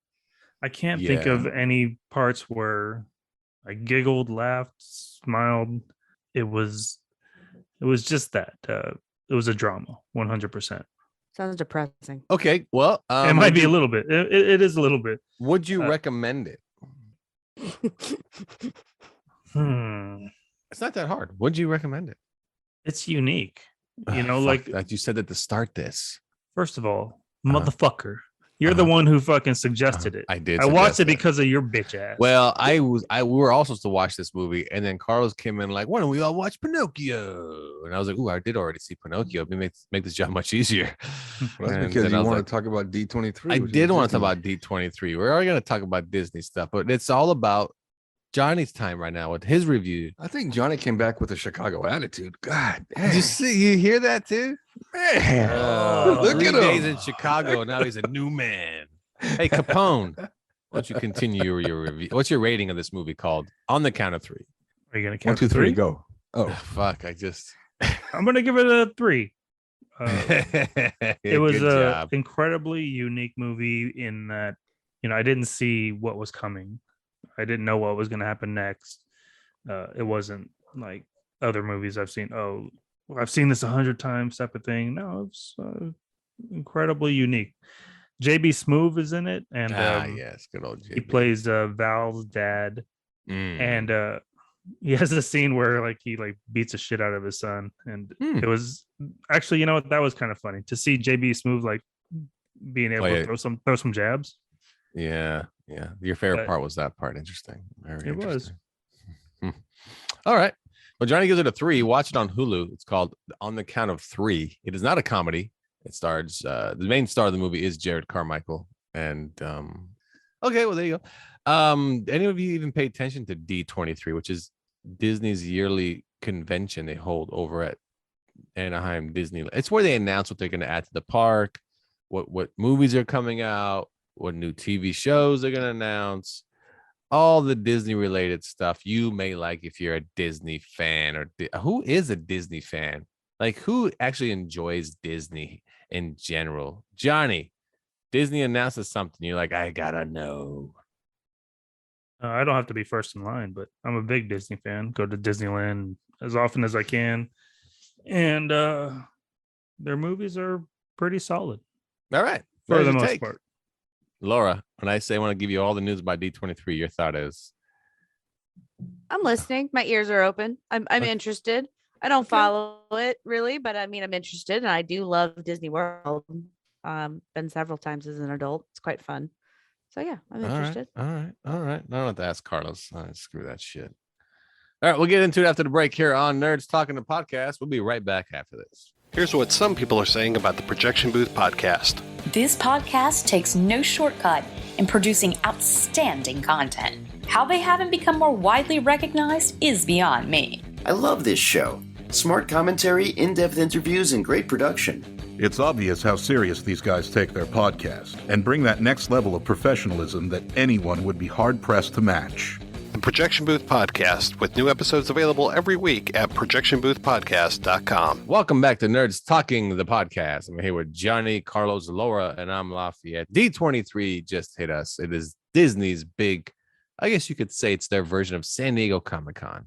I can't think of any parts where I giggled, laughed, smiled. It was just that. It was a drama, 100%. Sounds depressing. Okay, well, It might be a little bit. It is a little bit. Would you recommend it? It's not that hard. Would you recommend it? It's unique. Fuck like that. You said that to start this. First of all, motherfucker, you're the one who fucking suggested it. I did. I watched suggest it because of your bitch ass. Well, we were all supposed to watch this movie, and then Carlos came in like, "Why don't we all watch Pinocchio?" And I was like, "Ooh, I did already see Pinocchio. It make this job much easier." Well, that's And because then you I was want like, to talk about D23. I which is did want to Disney. talk about D23. We're already going to talk about Disney stuff, but it's all about Johnny's time right now with his review. I think Johnny came back with a Chicago attitude. God, Did you see? You hear that too? man. Look Look at at days him. in Chicago. Now he's a new man. Hey, Capone, why don't you continue your review? What's your rating of this movie called On the Count of Three? Are you gonna 1, count 2, to 3, three? go. Oh, Fuck, I just. I'm gonna give it a 3. It was Good a job. incredibly unique movie in that I didn't see what was coming. I didn't know what was going to happen next. It wasn't like other movies I've seen. Oh, I've seen this 100 times type of thing. No, it's incredibly unique. JB Smoove is in it, and yes, good old JB. he plays Val's dad. Mm. And He has a scene where like he like beats the shit out of his son, and Hmm. it was actually, you know what, that was kind of funny to see JB Smooth like being able Play to it. throw some jabs. Yeah. Your favorite But part was that part. Interesting. Very it was. interesting. All right. Well, Johnny gives it a 3. Watch it on Hulu. It's called On the Count of 3. It is not a comedy. It stars the main star of the movie is Jared Carmichael. And okay, well, there you go. Any of you even pay attention to D23, which is Disney's yearly convention they hold over at Anaheim Disneyland? It's where they announce what they're going to add to the park, what movies are coming out, what new TV shows they're going to announce, all the Disney related stuff you may like if you're a Disney fan. Or who is a Disney fan? Like, who actually enjoys Disney in general? Johnny, Disney announces something, you're like, I gotta know. I don't have to be first in line, but I'm a big Disney fan. Go to Disneyland as often as I can, and their movies are pretty solid All right, for there's the your most take. part. Laura, when I say I want to give you all the news about D23, your thought is? I'm listening. My ears are open. I'm Okay. interested. I don't follow it really, but I mean, I'm interested, and I do love Disney World. Been several times as an adult. It's quite fun. So yeah, I'm interested. All right. I don't have to ask Carlos. Screw that shit. All right, we'll get into it after the break here on Nerds Talking the Podcast. We'll be right back after this. Here's what some people are saying about the Projection Booth podcast. This podcast takes no shortcut in producing outstanding content. How they haven't become more widely recognized is beyond me. I love this show. Smart commentary, in-depth interviews, and great production. It's obvious how serious these guys take their podcast and bring that next level of professionalism that anyone would be hard-pressed to match. The Projection Booth podcast, with new episodes available every week at projectionboothpodcast.com. Welcome back to Nerds Talking the Podcast. I'm here with Johnny, Carlos, Laura, and I'm Lafayette. D23 just hit us. It is Disney's big, I guess you could say it's their version of San Diego Comic-Con,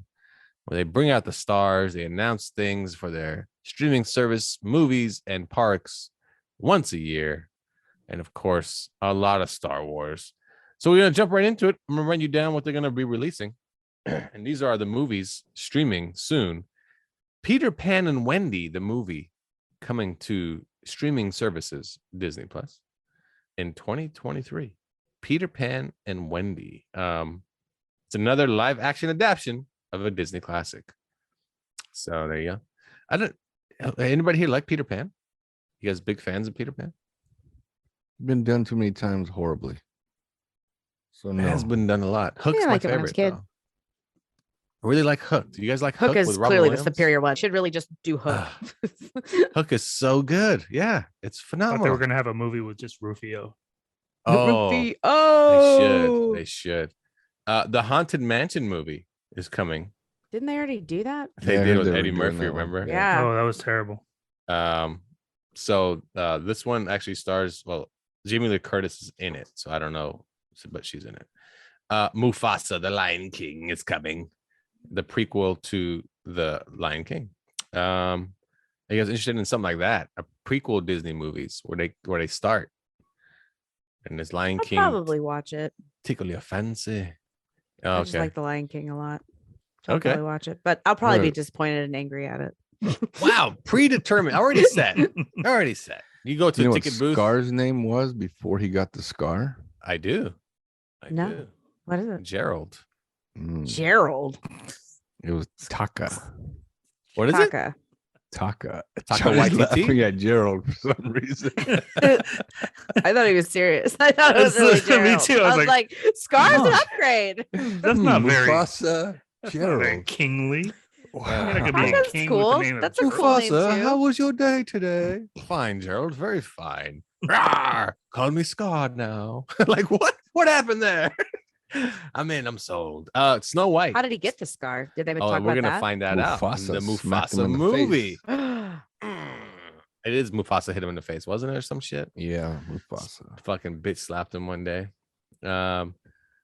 where they bring out the stars, they announce things for their streaming service, movies, and parks once a year. And of course, a lot of Star Wars. So we're going to jump right into it. I'm going to run you down what they're going to be releasing. And these are the movies streaming soon. Peter Pan and Wendy, the movie, coming to streaming services, Disney Plus, in 2023. Peter Pan and Wendy. It's another live action adaptation of a Disney classic. So there you go. Anybody here like Peter Pan? You guys big fans of Peter Pan? Been done too many times horribly. So no. It has been done a lot. Hook's I my liked it when I was a favorite. kid. Though. I really like Hook. Do you guys like Hook? Hook is with Robin clearly the Williams? superior one. Should really just do Hook. Hook is so good. Yeah, it's I thought they phenomenal. were gonna have a movie with just Rufio. Oh, Oh, they should. The Haunted Mansion movie is coming. didn't they already do that? They Yeah, I did heard with they were Eddie doing Murphy, that one. remember? Yeah. Oh, that was terrible. So this one actually stars, well, Jamie Lee Curtis is in it, so I don't know, but she's in it. Mufasa, the Lion King, is coming. The prequel to the Lion King. Are you guys interested in something like that? A prequel Disney movies where they start. And this Lion I'll King probably watch it. tickle your fancy. Oh, I just okay. like the Lion King a lot. So I'll Okay. probably watch it, but I'll probably be Right. disappointed and angry at it. Wow, predetermined. Already set. Already set. You go to You know the what ticket booth. Scar's name was before he got the scar? I do. No. do. What is it? Gerald. Gerald. It was Taka. What is it? Taka. Taka. Taka Johnny's Waititi? laughing at Gerald for some reason. I thought he was serious. I thought it was really Me Gerald. too. I was like, Scar's an oh. upgrade. That's not very, Mufasa, that's not very Gerald. kingly. Wow. I could be a That's king cool. with the name of That's a Gerald. cool name Mufasa, too. how was your day today? Fine, Gerald. Very fine. Rawr, call me Scar now. Like what? What happened there? I'm sold. Snow White. How did he get the scar? Did they talk we're about gonna that? find that out in Mufasa the smacked him Mufasa in the movie. face. It is Mufasa hit him in the face, wasn't it, or some shit? Yeah, Mufasa. Fucking bitch slapped him one day.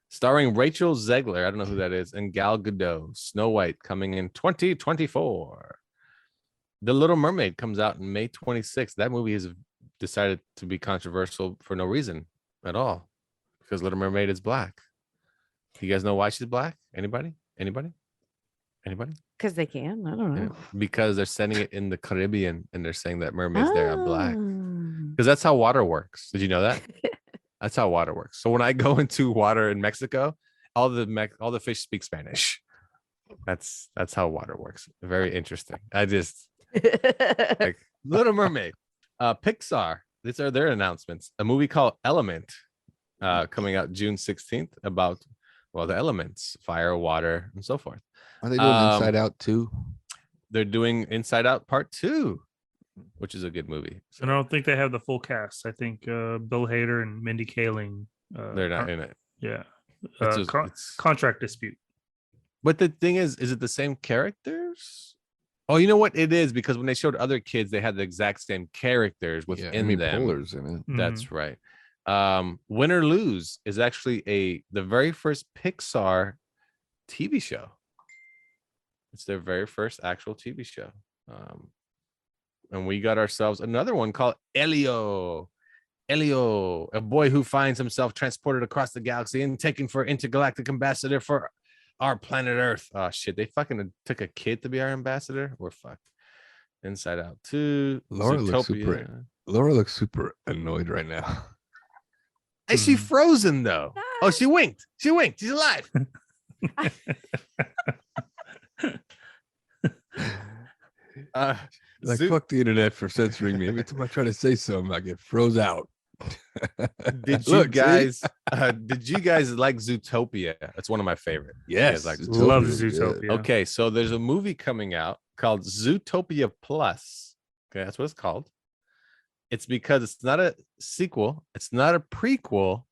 Starring Rachel Zegler, I don't know who that is, and Gal Gadot. Snow White coming in 2024. The Little Mermaid comes out in May 26th. That movie is decided to be controversial for no reason at all, because Little Mermaid is black. Do you guys know why she's black? Anybody? Anybody? Because they can. I don't Yeah. know. Because they're sending it in the Caribbean and they're saying that mermaids there are black. Oh. Because that's how water works. Did you know that? That's how water works. So when I go into water in Mexico, all the fish speak Spanish. That's how water works. Very interesting. I just like Little Mermaid. Pixar. These are their announcements. A movie called Element, coming out June 16th about the elements, fire, water, and so forth. Are they doing Inside Out too? They're doing Inside Out Part 2, which is a good movie. So I don't think they have the full cast. I think Bill Hader and Mindy Kaling. They're not in it. Yeah. It's Contract dispute. But the thing is it the same characters? Oh, you know what it is? Because when they showed other kids, they had the exact same characters within them. Poehler's in it. That's right. Win or Lose is actually the very first Pixar TV show. It's their very first actual TV show. And we got ourselves another one called Elio. Elio, a boy who finds himself transported across the galaxy and taken for intergalactic ambassador for our planet Earth. Oh shit, they fucking took a kid to be our ambassador. We're fucked. Inside Out 2. Laura looks super annoyed right now. Is she frozen though? Oh, she winked. She winked. She's alive. Fuck the internet for censoring me. Every time I try to say something, I get froze out. Did you guys like Zootopia? That's one of my favorite. Yes, love Zootopia. Okay, so there's a movie coming out called Zootopia Plus. Okay, that's what it's called. It's because it's not a sequel, it's not a prequel,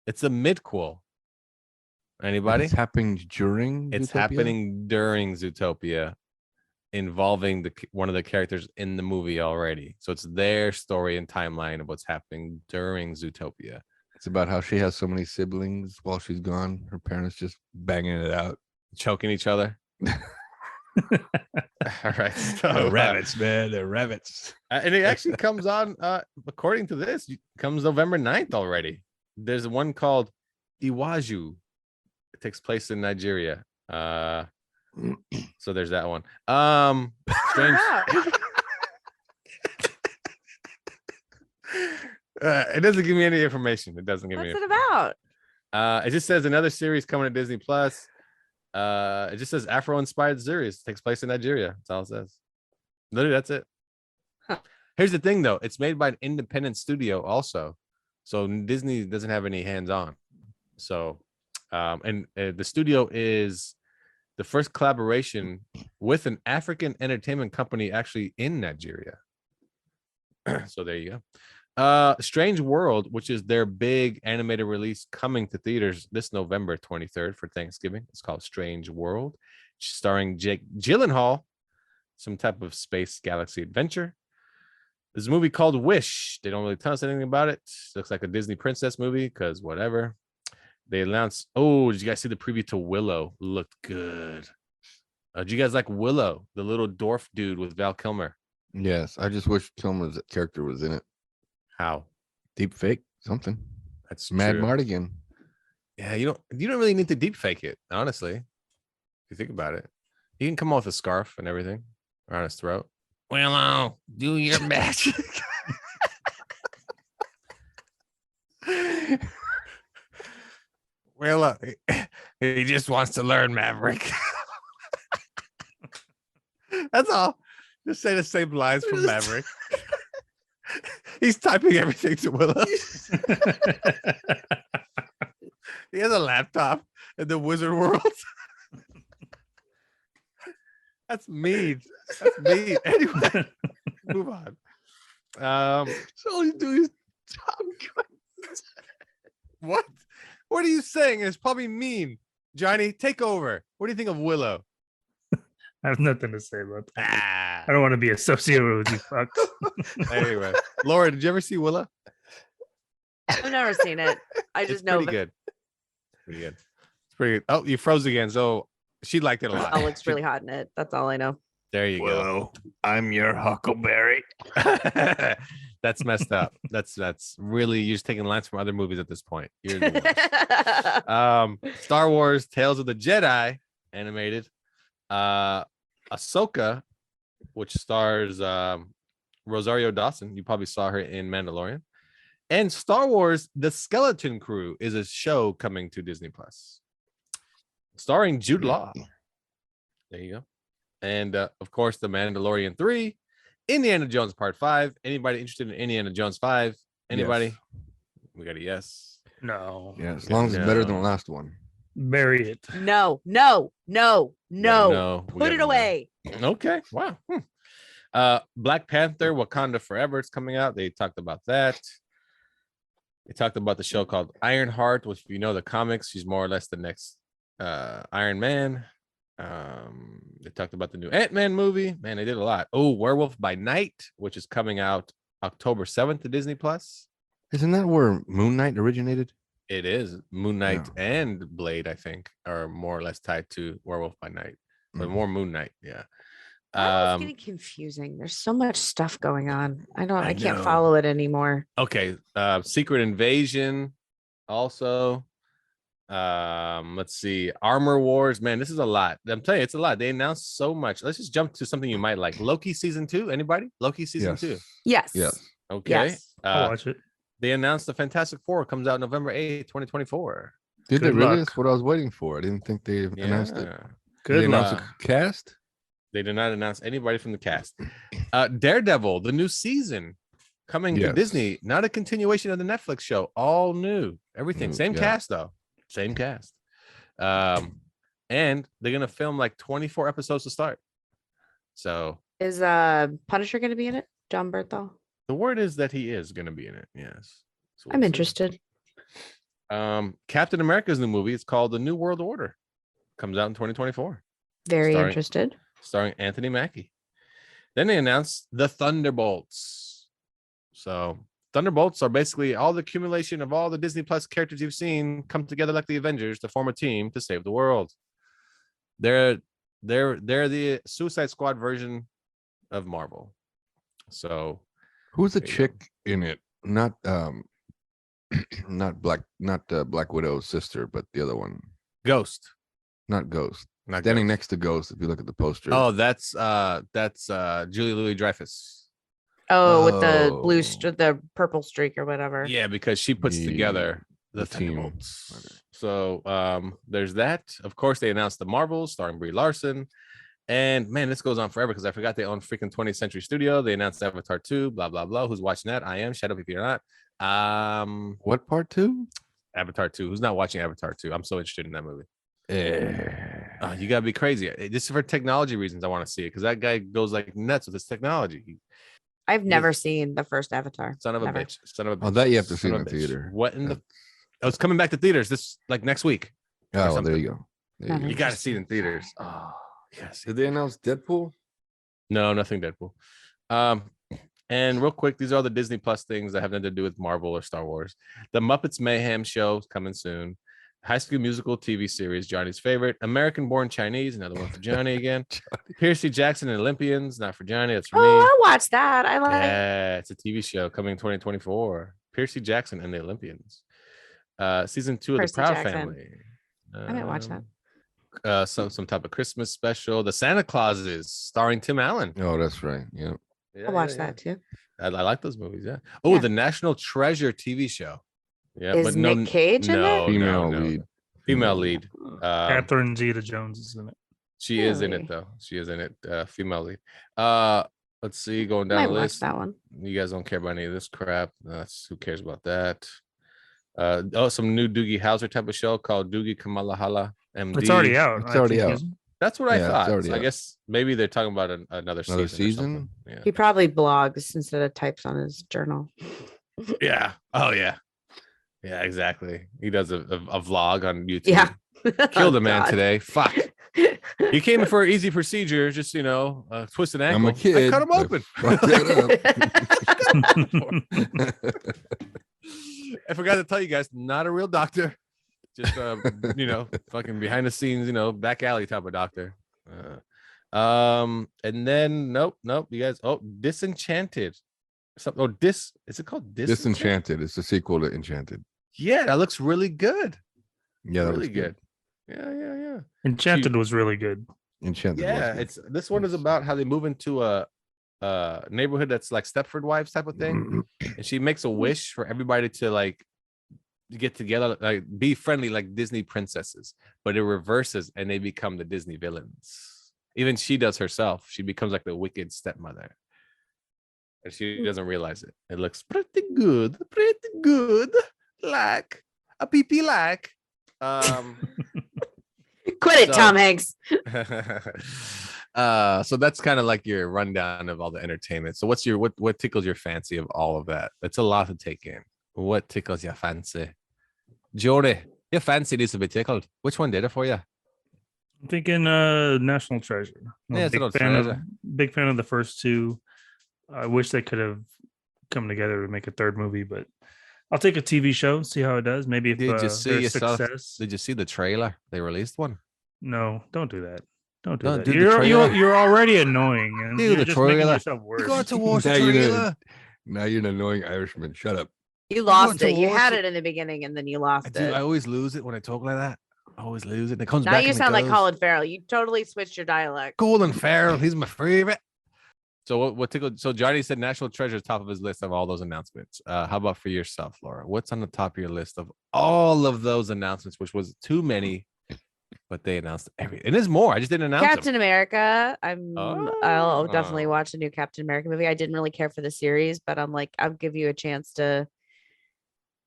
it's a midquel. Anybody? It's happening during. It's Zootopia? happening during Zootopia, involving one of the characters in the movie already. So it's their story and timeline of what's happening during Zootopia. It's about how she has so many siblings while she's gone. Her parents just banging it out, choking each other. All right, so they're rabbits, man. They're rabbits. And it actually comes on, according to this, comes November 9th already. There's one called Iwaju. It takes place in Nigeria. So there's that one. Strange. It doesn't give me any information. It doesn't give me. What's it about? It just says another series coming to Disney Plus. It just says Afro-inspired series. Takes place in Nigeria. That's all it says. Literally, that's it. Huh. Here's the thing, though. It's made by an independent studio, also. So Disney doesn't have any hands-on. So, and the studio is the first collaboration with an African entertainment company actually in Nigeria. So there you go. Strange World, which is their big animated release coming to theaters this November 23rd for Thanksgiving. It's called Strange World, starring Jake Gyllenhaal, some type of space galaxy adventure. There's a movie called Wish. They don't really tell us anything about it. Looks like a Disney princess movie because whatever. They announced, did you guys see the preview to Willow? Looked good. Did you guys like Willow, the little dwarf dude with Val Kilmer? Yes, I just wish Kilmer's character was in it. How? Deep fake something. That's Mad true. Mardigan. Yeah, you don't really need to deep fake it, honestly. If you think about it, he can come off with a scarf and everything around his throat. Willow, do your magic. Willow, he just wants to learn, Maverick. That's all. Just say the same lines from Maverick. He's typing everything to Willow. He has a laptop in the wizard world. That's mean. That's mean. Anyway, move on. So all you do is talk. What? What are you saying? It's probably mean. Johnny, take over. What do you think of Willow? I have nothing to say about that. I don't want to be associated with you fucks. Anyway, Laura, did you ever see Willow? I've never seen it. I just know pretty good. Pretty good. It's pretty good. Oh, you froze again. So she liked it a lot. Oh, looks really hot in it. That's all I know. There you go. I'm your Huckleberry. That's messed up. That's really, you're just taking lines from other movies at this point. You're the worst. Star Wars Tales of the Jedi animated Ahsoka, which stars Rosario Dawson. You probably saw her in Mandalorian. And Star Wars: The Skeleton Crew is a show coming to Disney Plus, starring Jude Law. There you go. And of course, The Mandalorian 3, Indiana Jones Part 5. Anybody interested in Indiana Jones 5? Anybody? Yes. We got a yes. No. Yeah, as long as it's better than the last one. Bury it. No. Put it away. Okay. Wow. Black Panther: Wakanda Forever is coming out. They talked about that. They talked about the show called Ironheart, which, if you know the comics, she's more or less the next Iron Man. They talked about the new Ant-Man movie. Man, they did a lot. Oh, Werewolf by Night, which is coming out October 7th to Disney Plus. Isn't that where Moon Knight originated? It is. Moon Knight and Blade, I think, are more or less tied to Werewolf by Night, but more Moon Knight. Yeah. It's getting confusing. There's so much stuff going on. I can't follow it anymore. Okay. Secret Invasion also. Let's see. Armor Wars. Man, this is a lot. I'm telling you, it's a lot. They announced so much. Let's just jump to something you might like. Loki season 2. Anybody? Loki season 2. Yes. Okay. Yes. I'll watch it. They announced the Fantastic Four comes out November 8th, 2024. Did they really? That's what I was waiting for. I didn't think they announced it. Good Did they announce the cast? They did not announce anybody from the cast. Daredevil, the new season coming to Disney. Not a continuation of the Netflix show. All new. Everything. Same cast, though. Same cast. And they're going to film like 24 episodes to start. So. Is Punisher going to be in it? John Berthel? The word is that he is going to be in it. Yes. So I'm interested. Captain America's new movie. It's called The New World Order. Comes out in 2024. Very interested. Starring Anthony Mackie. Then they announced the Thunderbolts. So Thunderbolts are basically all the accumulation of all the Disney Plus characters you've seen come together like the Avengers to form a team to save the world. They're the Suicide Squad version of Marvel. So who's the chick in it? Not Black Widow's sister, but the other one. Ghost. Not Ghost. Standing next to Ghost, if you look at the poster. Oh, that's Julie Louis-Dreyfus. Oh, with the blue, the purple streak or whatever. Yeah, because she puts together the team. So there's that. Of course, they announced the Marvels starring Brie Larson. And man, this goes on forever because I forgot they own freaking 20th Century Studio. They announced Avatar 2, blah, blah, blah. Who's watching that? I am. Shut up if you're not. What part 2? Avatar 2. Who's not watching Avatar 2? I'm so interested in that movie. You gotta be crazy. Just for technology reasons, I want to see it because that guy goes like nuts with his technology. I've never seen the first Avatar. Son of a bitch. Oh, that you have to see in the theater. What in the? Oh, it's coming back to theaters this like next week. Oh, there you go. You got to see it in theaters. Oh, yes. Did they announce Deadpool? No, nothing Deadpool. And real quick, these are all the Disney Plus things that have nothing to do with Marvel or Star Wars. The Muppets Mayhem show is coming soon. High School Musical TV series, Johnny's favorite. American Born Chinese, another one for Johnny again. Percy Jackson and Olympians, not for Johnny, that's for me. Oh, I'll watch that. I like. Yeah, it's a TV show coming in 2024. Percy Jackson and the Olympians. Season 2 of Percy The Proud Jackson. Family. I might watch that. Some type of Christmas special. The Santa Clauses, starring Tim Allen. Oh, that's right. Yeah. I'll watch that too. I like those movies. Yeah. Oh, the National Treasure TV show. Yeah, is but no, Nick Cage in it? Female lead. Catherine Zeta-Jones is in it. She is in it though. She is in it. Female lead. Let's see. Going down the list. That one. You guys don't care about any of this crap. Who cares about that? Some new Doogie Howser type of show called Doogie Kamalahala MD. It's already out. It's already out. That's what I thought. So I guess maybe they're talking about another season. Yeah. He probably blogs instead of types on his journal. Yeah. Oh yeah. Yeah, exactly. He does a vlog on YouTube. Yeah. Killed a man today. Fuck. He came in for an easy procedure, just twist an ankle. I'm a kid. I cut him open. I forgot to tell you guys, not a real doctor. Just fucking behind the scenes, back alley type of doctor. And then nope. You guys, Disenchanted. Is it called Disenchanted? It's a sequel to Enchanted. Yeah, that looks really good. Yeah, that really looks good. Yeah. Enchanted was really good. Enchanted. Yeah, was good. it's this one is about how they move into a neighborhood that's like Stepford Wives type of thing, and she makes a wish for everybody to like get together, like be friendly like Disney princesses, but it reverses and they become the Disney villains. Even she does herself. She becomes like the wicked stepmother, and she doesn't realize it. It looks pretty good, like a pee like. Quit it, Tom Hanks. So that's kind of like your rundown of all the entertainment. So what's your what tickles your fancy of all of that? It's a lot to take in. What tickles your fancy? Jody, your fancy needs to be tickled. Which one did it for you? I'm thinking National Treasure. I'm Yeah, a big fan of the first two. I wish they could have come together to make a third movie, but I'll take a TV show, see how it does. Maybe if Did you see there's yourself? success. Did you see the trailer? They released one. No, don't do that. Don't do Don't that. do the trailer. You're already annoying, and Do you're the just making trailer. yourself worse. You got to watch the Now you're trailer. now you're an annoying Irishman. Shut up. You lost to it. You watch had it. it in the beginning and then you lost I it. always lose it when I talk like that. I always lose it. It comes Now back. you and it sound like goes. Colin Farrell. You totally switched your dialect. Colin Farrell, he's my favorite. So what tickled? So Johnny said National Treasure is top of his list of all those announcements. How about for yourself, Laura? What's on the top of your list of all of those announcements, which was too many, but they announced everything. And there's more. I just didn't announce Captain them. America. I'll definitely Oh. watch a new Captain America movie. I didn't really care for the series, but I'm like, I'll give you a chance to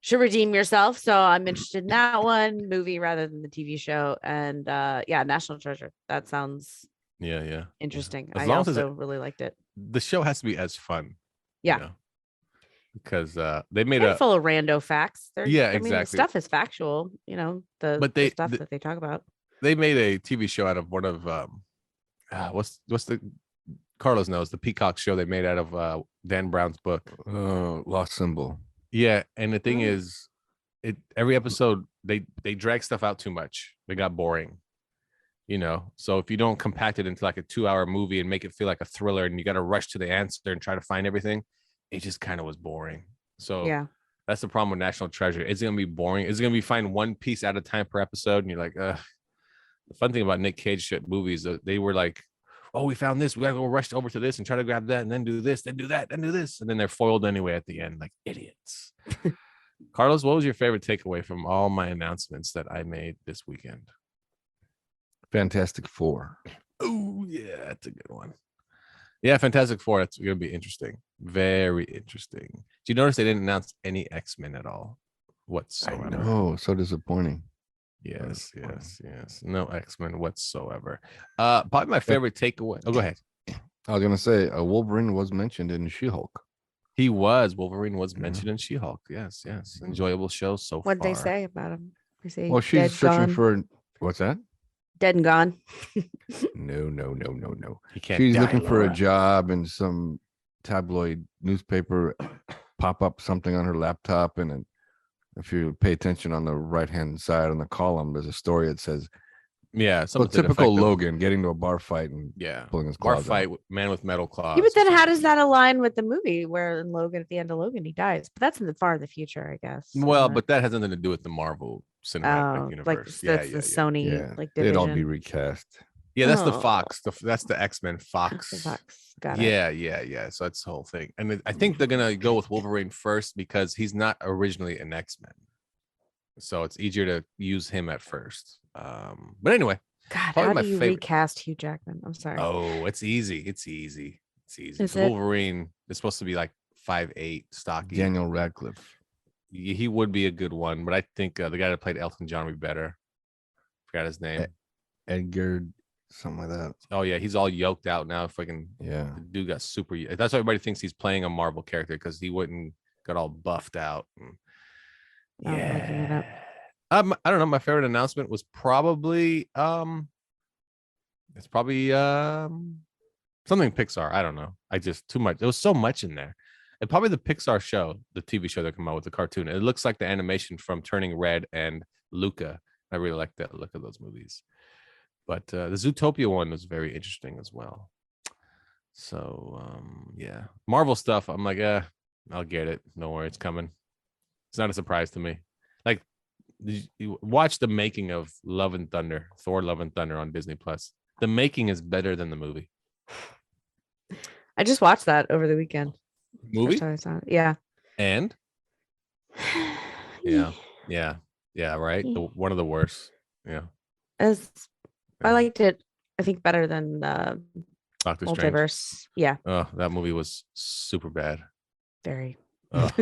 should redeem yourself. So I'm interested in that one movie rather than the TV show. And yeah, National Treasure. That sounds Yeah. interesting. As I long as also really liked it. The show has to be as fun. Yeah. You know? Because they made And full of rando facts. I mean, exactly. stuff is factual, the stuff that they talk about. They made a TV show out of one of what's the Carlos knows the Peacock show they made out of Dan Brown's book. Lost Symbol. Yeah, and the thing is, every episode they drag stuff out too much. They got boring. So if you don't compact it into like a 2-hour movie and make it feel like a thriller and you got to rush to the answer and try to find everything, it just kind of was boring. So yeah, that's the problem with National Treasure. It's going to be boring. It's going to be find one piece at a time per episode. And you're like, ugh. The fun thing about Nick Cage shit movies, they were like, oh, we found this. We got to go rush over to this and try to grab that and then do this, then do that, then do this. And then they're foiled anyway at the end, like idiots. Carlos, what was your favorite takeaway from all my announcements that I made this weekend? Fantastic Four. Oh, yeah, that's a good one. Yeah, Fantastic Four. That's going to be interesting. Very interesting. Did you notice they didn't announce any X-Men at all whatsoever? Oh, so disappointing. Yes. No X-Men whatsoever. Probably my favorite takeaway. Oh, go ahead. I was going to say Wolverine was mentioned in She-Hulk. He was. Wolverine was mentioned in She-Hulk. Yes. Enjoyable show so far. What'd they say about him? They say Well, she's dead, searching gone. for what's that? Dead and gone. No. He can't She's die, looking for Laura. a job in some tabloid newspaper. Pop up something on her laptop, and if you pay attention on the right-hand side on the column, there's a story that says, Yeah, well, something to the typical effect of- Logan getting to a bar fight and Yeah, pulling his bar claws out. fight, man with metal claws. Yeah, but then how does that align with the movie where in Logan at the end of Logan he dies? But that's in the far in the future, I guess. Well, isn't it? but that has nothing to do with the Marvel Cinematic Universe. like that's the Sony Yeah, like they'd all be division. recast. Yeah, that's the Oh. Fox. That's the X-Men Fox. The Fox. Got it. Yeah. So that's the whole thing. And I think they're gonna go with Wolverine first because he's not originally an X-Men. So it's easier to use him at first. But anyway, God, probably how my do you favorite- recast Hugh Jackman? I'm sorry. Oh, it's easy. It's easy. Is it? Wolverine is supposed to be like 5'8", stocky. Daniel Radcliffe. He would be a good one, but I think the guy that played Elton John would be better. Forgot his name. Edgar, something like that. Oh yeah, he's all yoked out now. Freaking Yeah. the dude got super. That's why everybody thinks he's playing a Marvel character because he wouldn't got all buffed out. I'm looking it up. I don't know. My favorite announcement was probably it's probably something Pixar. I don't know. I just too much. There was so much in there. And probably the Pixar show, the TV show that came out with the cartoon. It looks like the animation from Turning Red and Luca. I really like that look of those movies. But the Zootopia one was very interesting as well. So yeah, Marvel stuff. I'm like, I'll get it. Don't worry, it's coming. It's not a surprise to me. Like, you watch the making of Love and Thunder, Thor: Love and Thunder on Disney Plus. The making is better than the movie. I just watched that over the weekend. Movie? First time I saw it. Yeah. And yeah, right. One of the worst. Yeah. I liked it. I think better than Doctor Strange. Multiverse. Yeah. Oh, that movie was super bad. Very. But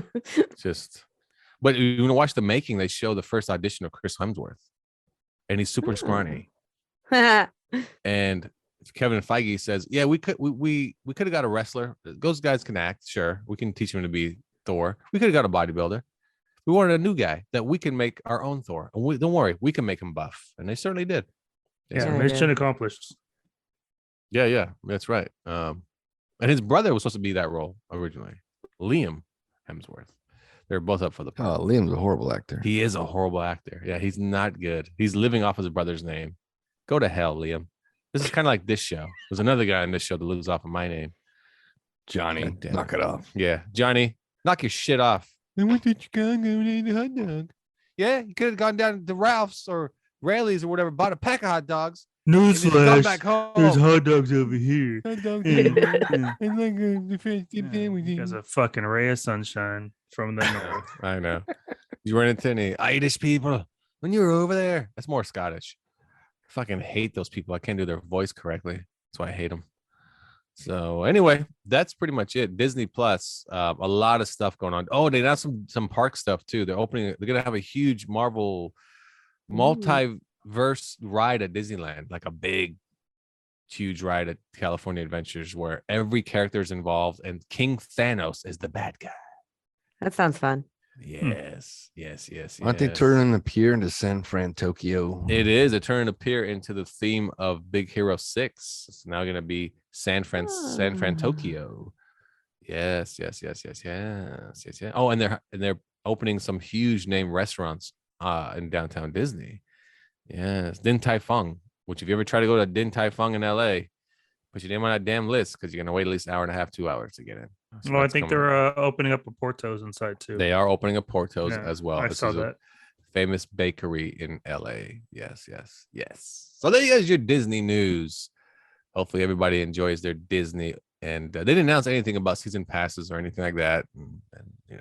when you watch the making, they show the first audition of Chris Hemsworth, and he's super scrawny. And Kevin Feige says, "Yeah, we could have got a wrestler. Those guys can act. Sure, we can teach him to be Thor. We could have got a bodybuilder. We wanted a new guy that we can make our own Thor. And don't worry, we can make him buff." And they certainly did. Mission accomplished. Yeah, that's right. And his brother was supposed to be that role originally, Liam Hemsworth. They're both up for the part. Oh, Liam's a horrible actor. He is a horrible actor. Yeah, he's not good. He's living off his brother's name. Go to hell, Liam. This is kind of like this show. There's another guy in this show that lives off of my name. Johnny. Knock it off. Yeah, Johnny, knock your shit off. I went to Chicago and ate a hot dog. Yeah, you could have gone down to Ralph's or Raley's or whatever, bought a pack of hot dogs. Newsflash, back home. there's hot dogs over here. Hot dogs There's a fucking ray of sunshine from the north. I know. You run into any Irish people when you were over there. That's more Scottish. I fucking hate those people. I can't do their voice correctly. That's why I hate them. So anyway, that's pretty much it. Disney Plus, a lot of stuff going on. Oh, they have some park stuff too. They're gonna have a huge Marvel multiverse ride at Disneyland, like a big, huge ride at California Adventures where every character is involved and King Thanos is the bad guy. That sounds fun. Yes. Aren't they turning the pier into San Fran, Tokyo? It is. They're turning the pier into the theme of Big Hero 6. It's now going to be San Fran, Tokyo. Yes. Oh, and they're opening some huge name restaurants in downtown Disney. Yes, Din Tai Fung. Which, if you ever try to go to Din Tai Fung in LA, put your name on that damn list because you're gonna wait at least an hour and a half, 2 hours to get in. So well, I think they're opening up a Porto's inside too. They are opening a Porto's as well. I saw that. Famous bakery in LA. Yes. So there you guys, your Disney news. Hopefully everybody enjoys their Disney. And they didn't announce anything about season passes or anything like that. And you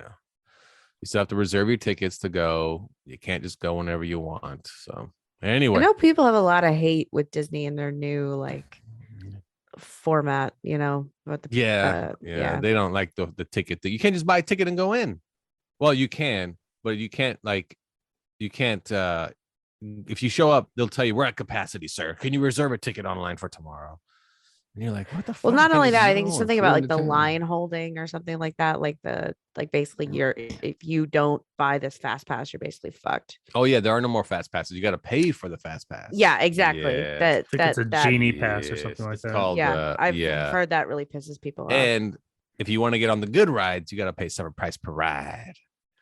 still have to reserve your tickets to go. You can't just go whenever you want. So anyway, I know people have a lot of hate with Disney and their new format, but they don't like the ticket thing. You can't just buy a ticket and go in. Well, you can, but you can't if you show up, they'll tell you we're at capacity, sir. Can you reserve a ticket online for tomorrow? And you're like, what the fuck? Well, not only that, I think something about the line holding or something like that. Basically if you don't buy this fast pass, you're basically fucked. Oh yeah, there are no more fast passes. You got to pay for the fast pass. Yeah, exactly. Yeah. It's a genie pass or something like that. Called, I've heard that really pisses people off. And if you want to get on the good rides, you got to pay separate price per ride.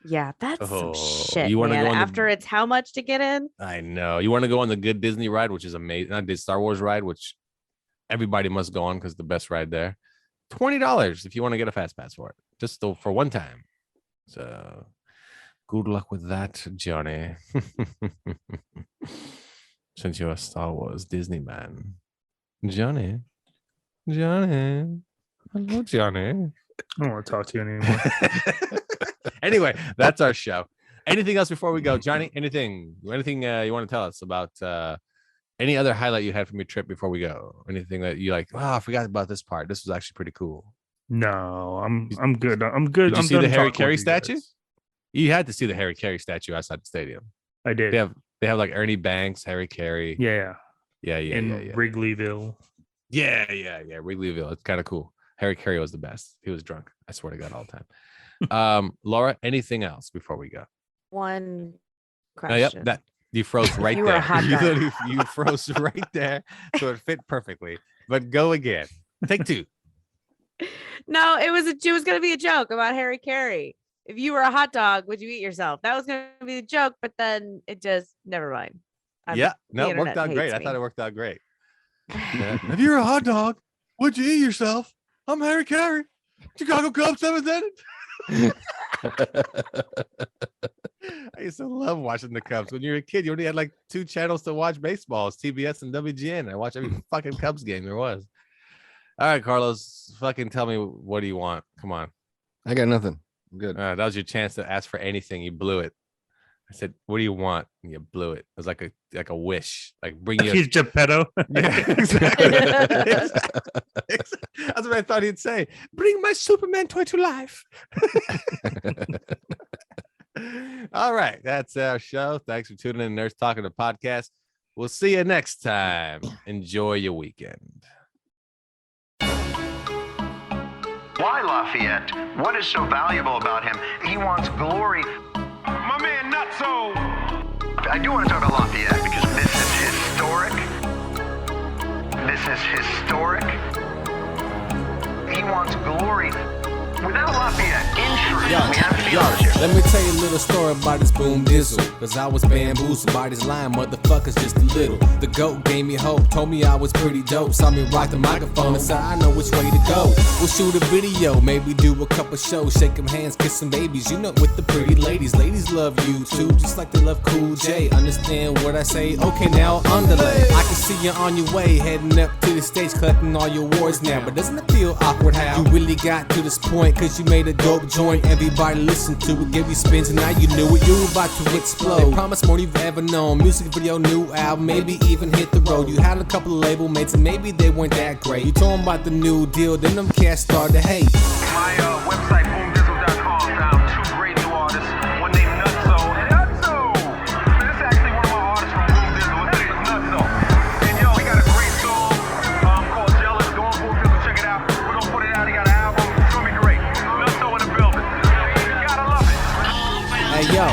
Yeah, that's some shit. You want to go after it's how much to get in? I know. You want to go on the good Disney ride, which is amazing. Not the Star Wars ride, which everybody must go on because the best ride there. $20 if you want to get a fast pass for it, just for one time. So good luck with that, Johnny. Since you're a Star Wars Disney man. Johnny. Hello, Johnny. I don't want to talk to you anymore. Anyway, that's our show. Anything else before we go, Johnny? Anything you want to tell us about any other highlight you had from your trip before we go? Anything that you like? Oh, I forgot about this part. This was actually pretty cool. No, I'm good. I'm good. Did you see the Harry Carey statue? You had to see the Harry Carey statue outside the stadium. I did. They have like Ernie Banks, Harry Carey. Yeah. In Wrigleyville. Yeah. Wrigleyville. It's kind of cool. Harry Carey was the best. He was drunk. I swear to God, all the time. Laura, anything else before we go? One question. That you froze right you there. Were a hot dog. You froze right there, so it fit perfectly. But go again. Take two. No, it was going to be a joke about Harry Carey. If you were a hot dog, would you eat yourself? That was going to be the joke, but then it just never mind. It worked out great. I thought it worked out great. If you're a hot dog, would you eat yourself? I'm Harry Carey. Chicago Cubs 7th inning. used to love watching the Cubs. When you were a kid, you only had like 2 channels to watch baseball. It's TBS and WGN. I watched every fucking Cubs game there was. All right, Carlos, fucking tell me, what do you want? Come on. I got nothing. I'm good. That was your chance to ask for anything. You blew it. I said, what do you want? And you blew it. It was like a wish. Like bring you He's Geppetto. Yeah, exactly. That's what I thought he'd say. Bring my Superman toy to life. All right. That's our show. Thanks for tuning in to Nurse Talking the Podcast. We'll see you next time. Enjoy your weekend. Why Lafayette? What is so valuable about him? He wants glory. My man Nutso! I do want to talk about Lafayette because this is historic. This is historic. He wants glory. Without Lafayette, in truth, we have to be honest here. Let me tell you a little story about this boom dizzle. Cause I was bamboozled by this line, motherfuckers just a little. The GOAT gave me hope, told me I was pretty dope. Saw me rock the microphone and said I know which way to go. We'll shoot a video, maybe do a couple shows. Shake them hands, kiss some babies, you know, with the pretty ladies. Ladies love you too, just like they love Cool J. Understand what I say? Okay, now underlay. I can see you on your way, heading up to the stage, collecting all your awards now. But doesn't it feel awkward how you really got to this point? Cause you made a dope joint, everybody listened to it, gave you spins, and now you knew it, you were about to explode. They promised more than you've ever known, music video, new album, maybe even hit the road. You had a couple of label mates, and maybe they weren't that great. You told them about the new deal, then them cats started to hate. My website, boomdizzle.com, found 2 great new artists. One named Nutso. Nutso! This is actually one of my artists from Boom Dizzle. His name is Nutso. And yo, he got a great song called Jealous. Go on Boom Dizzle, check it out. We're gonna put it out. He got an album. It's gonna be great. Nutso in the building. You gotta love it. Hey yo,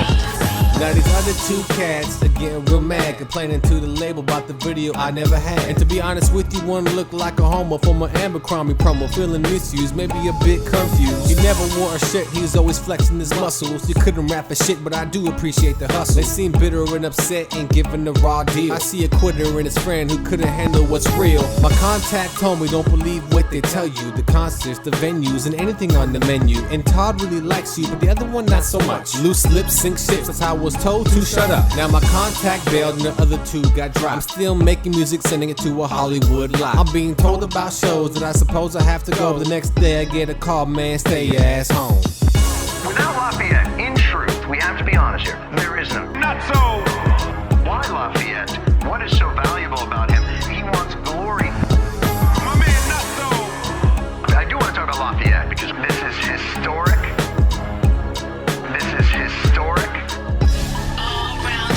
now these other 2 cats are getting real mad, complaining to the label about the video I never had. And to be honest with you, one looked like a homo from an Abercrombie promo, feeling misused, maybe a bit confused. He never wore a shirt, he was always flexing his muscles. You couldn't rap for shit, but I do appreciate the hustle. They seem bitter and upset and giving the raw deal. I see a quitter and his friend who couldn't handle what's real. My contact told me don't believe what they tell you. The concerts, the venues, and anything on the menu. And Todd really likes you, but the other one not so much. Loose lips sink ships, that's how I was told to shut up. Now my contact bailed and the other 2 got dropped. I'm still making music, sending it to a Hollywood lot. I'm being told about shows that I suppose I have to go. The next day I get a call, man, stay your ass home. Without Lafayette, in truth, we have to be honest here, there is no Nutso! Why Lafayette? What is so valuable about him? He wants glory. My man Nutso! I do want to talk about Lafayette because this is historic. This is historic.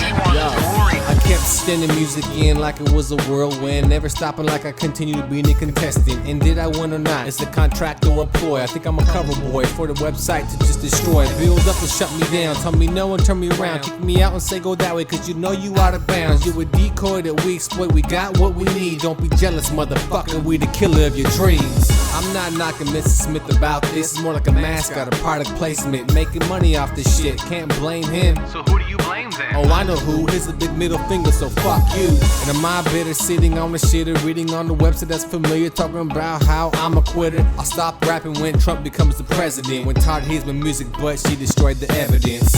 He wants glory. I kept sending music in like it was a whirlwind, never stopping like I continue to be the contestant. And did I win or not? It's a contract or employee. I think I'm a cover boy for the website to just destroy. Build up and shut me down, tell me no and turn me around, kick me out and say go that way, cause you know you out of bounds. You a decoy that we exploit, we got what we need. Don't be jealous, motherfucker, we the killer of your dreams. I'm not knocking Mrs. Smith about this, it's more like a mascot, a product placement, making money off this shit, can't blame him. So who do you blame then? Oh, I know who, here's a big middle finger, so fuck you. And am I bitter, sitting on the shitter, reading on the website that's familiar, talking about how I'm a quitter. I'll stop rapping when Trump becomes the president, when Todd hears my music but she destroyed the evidence.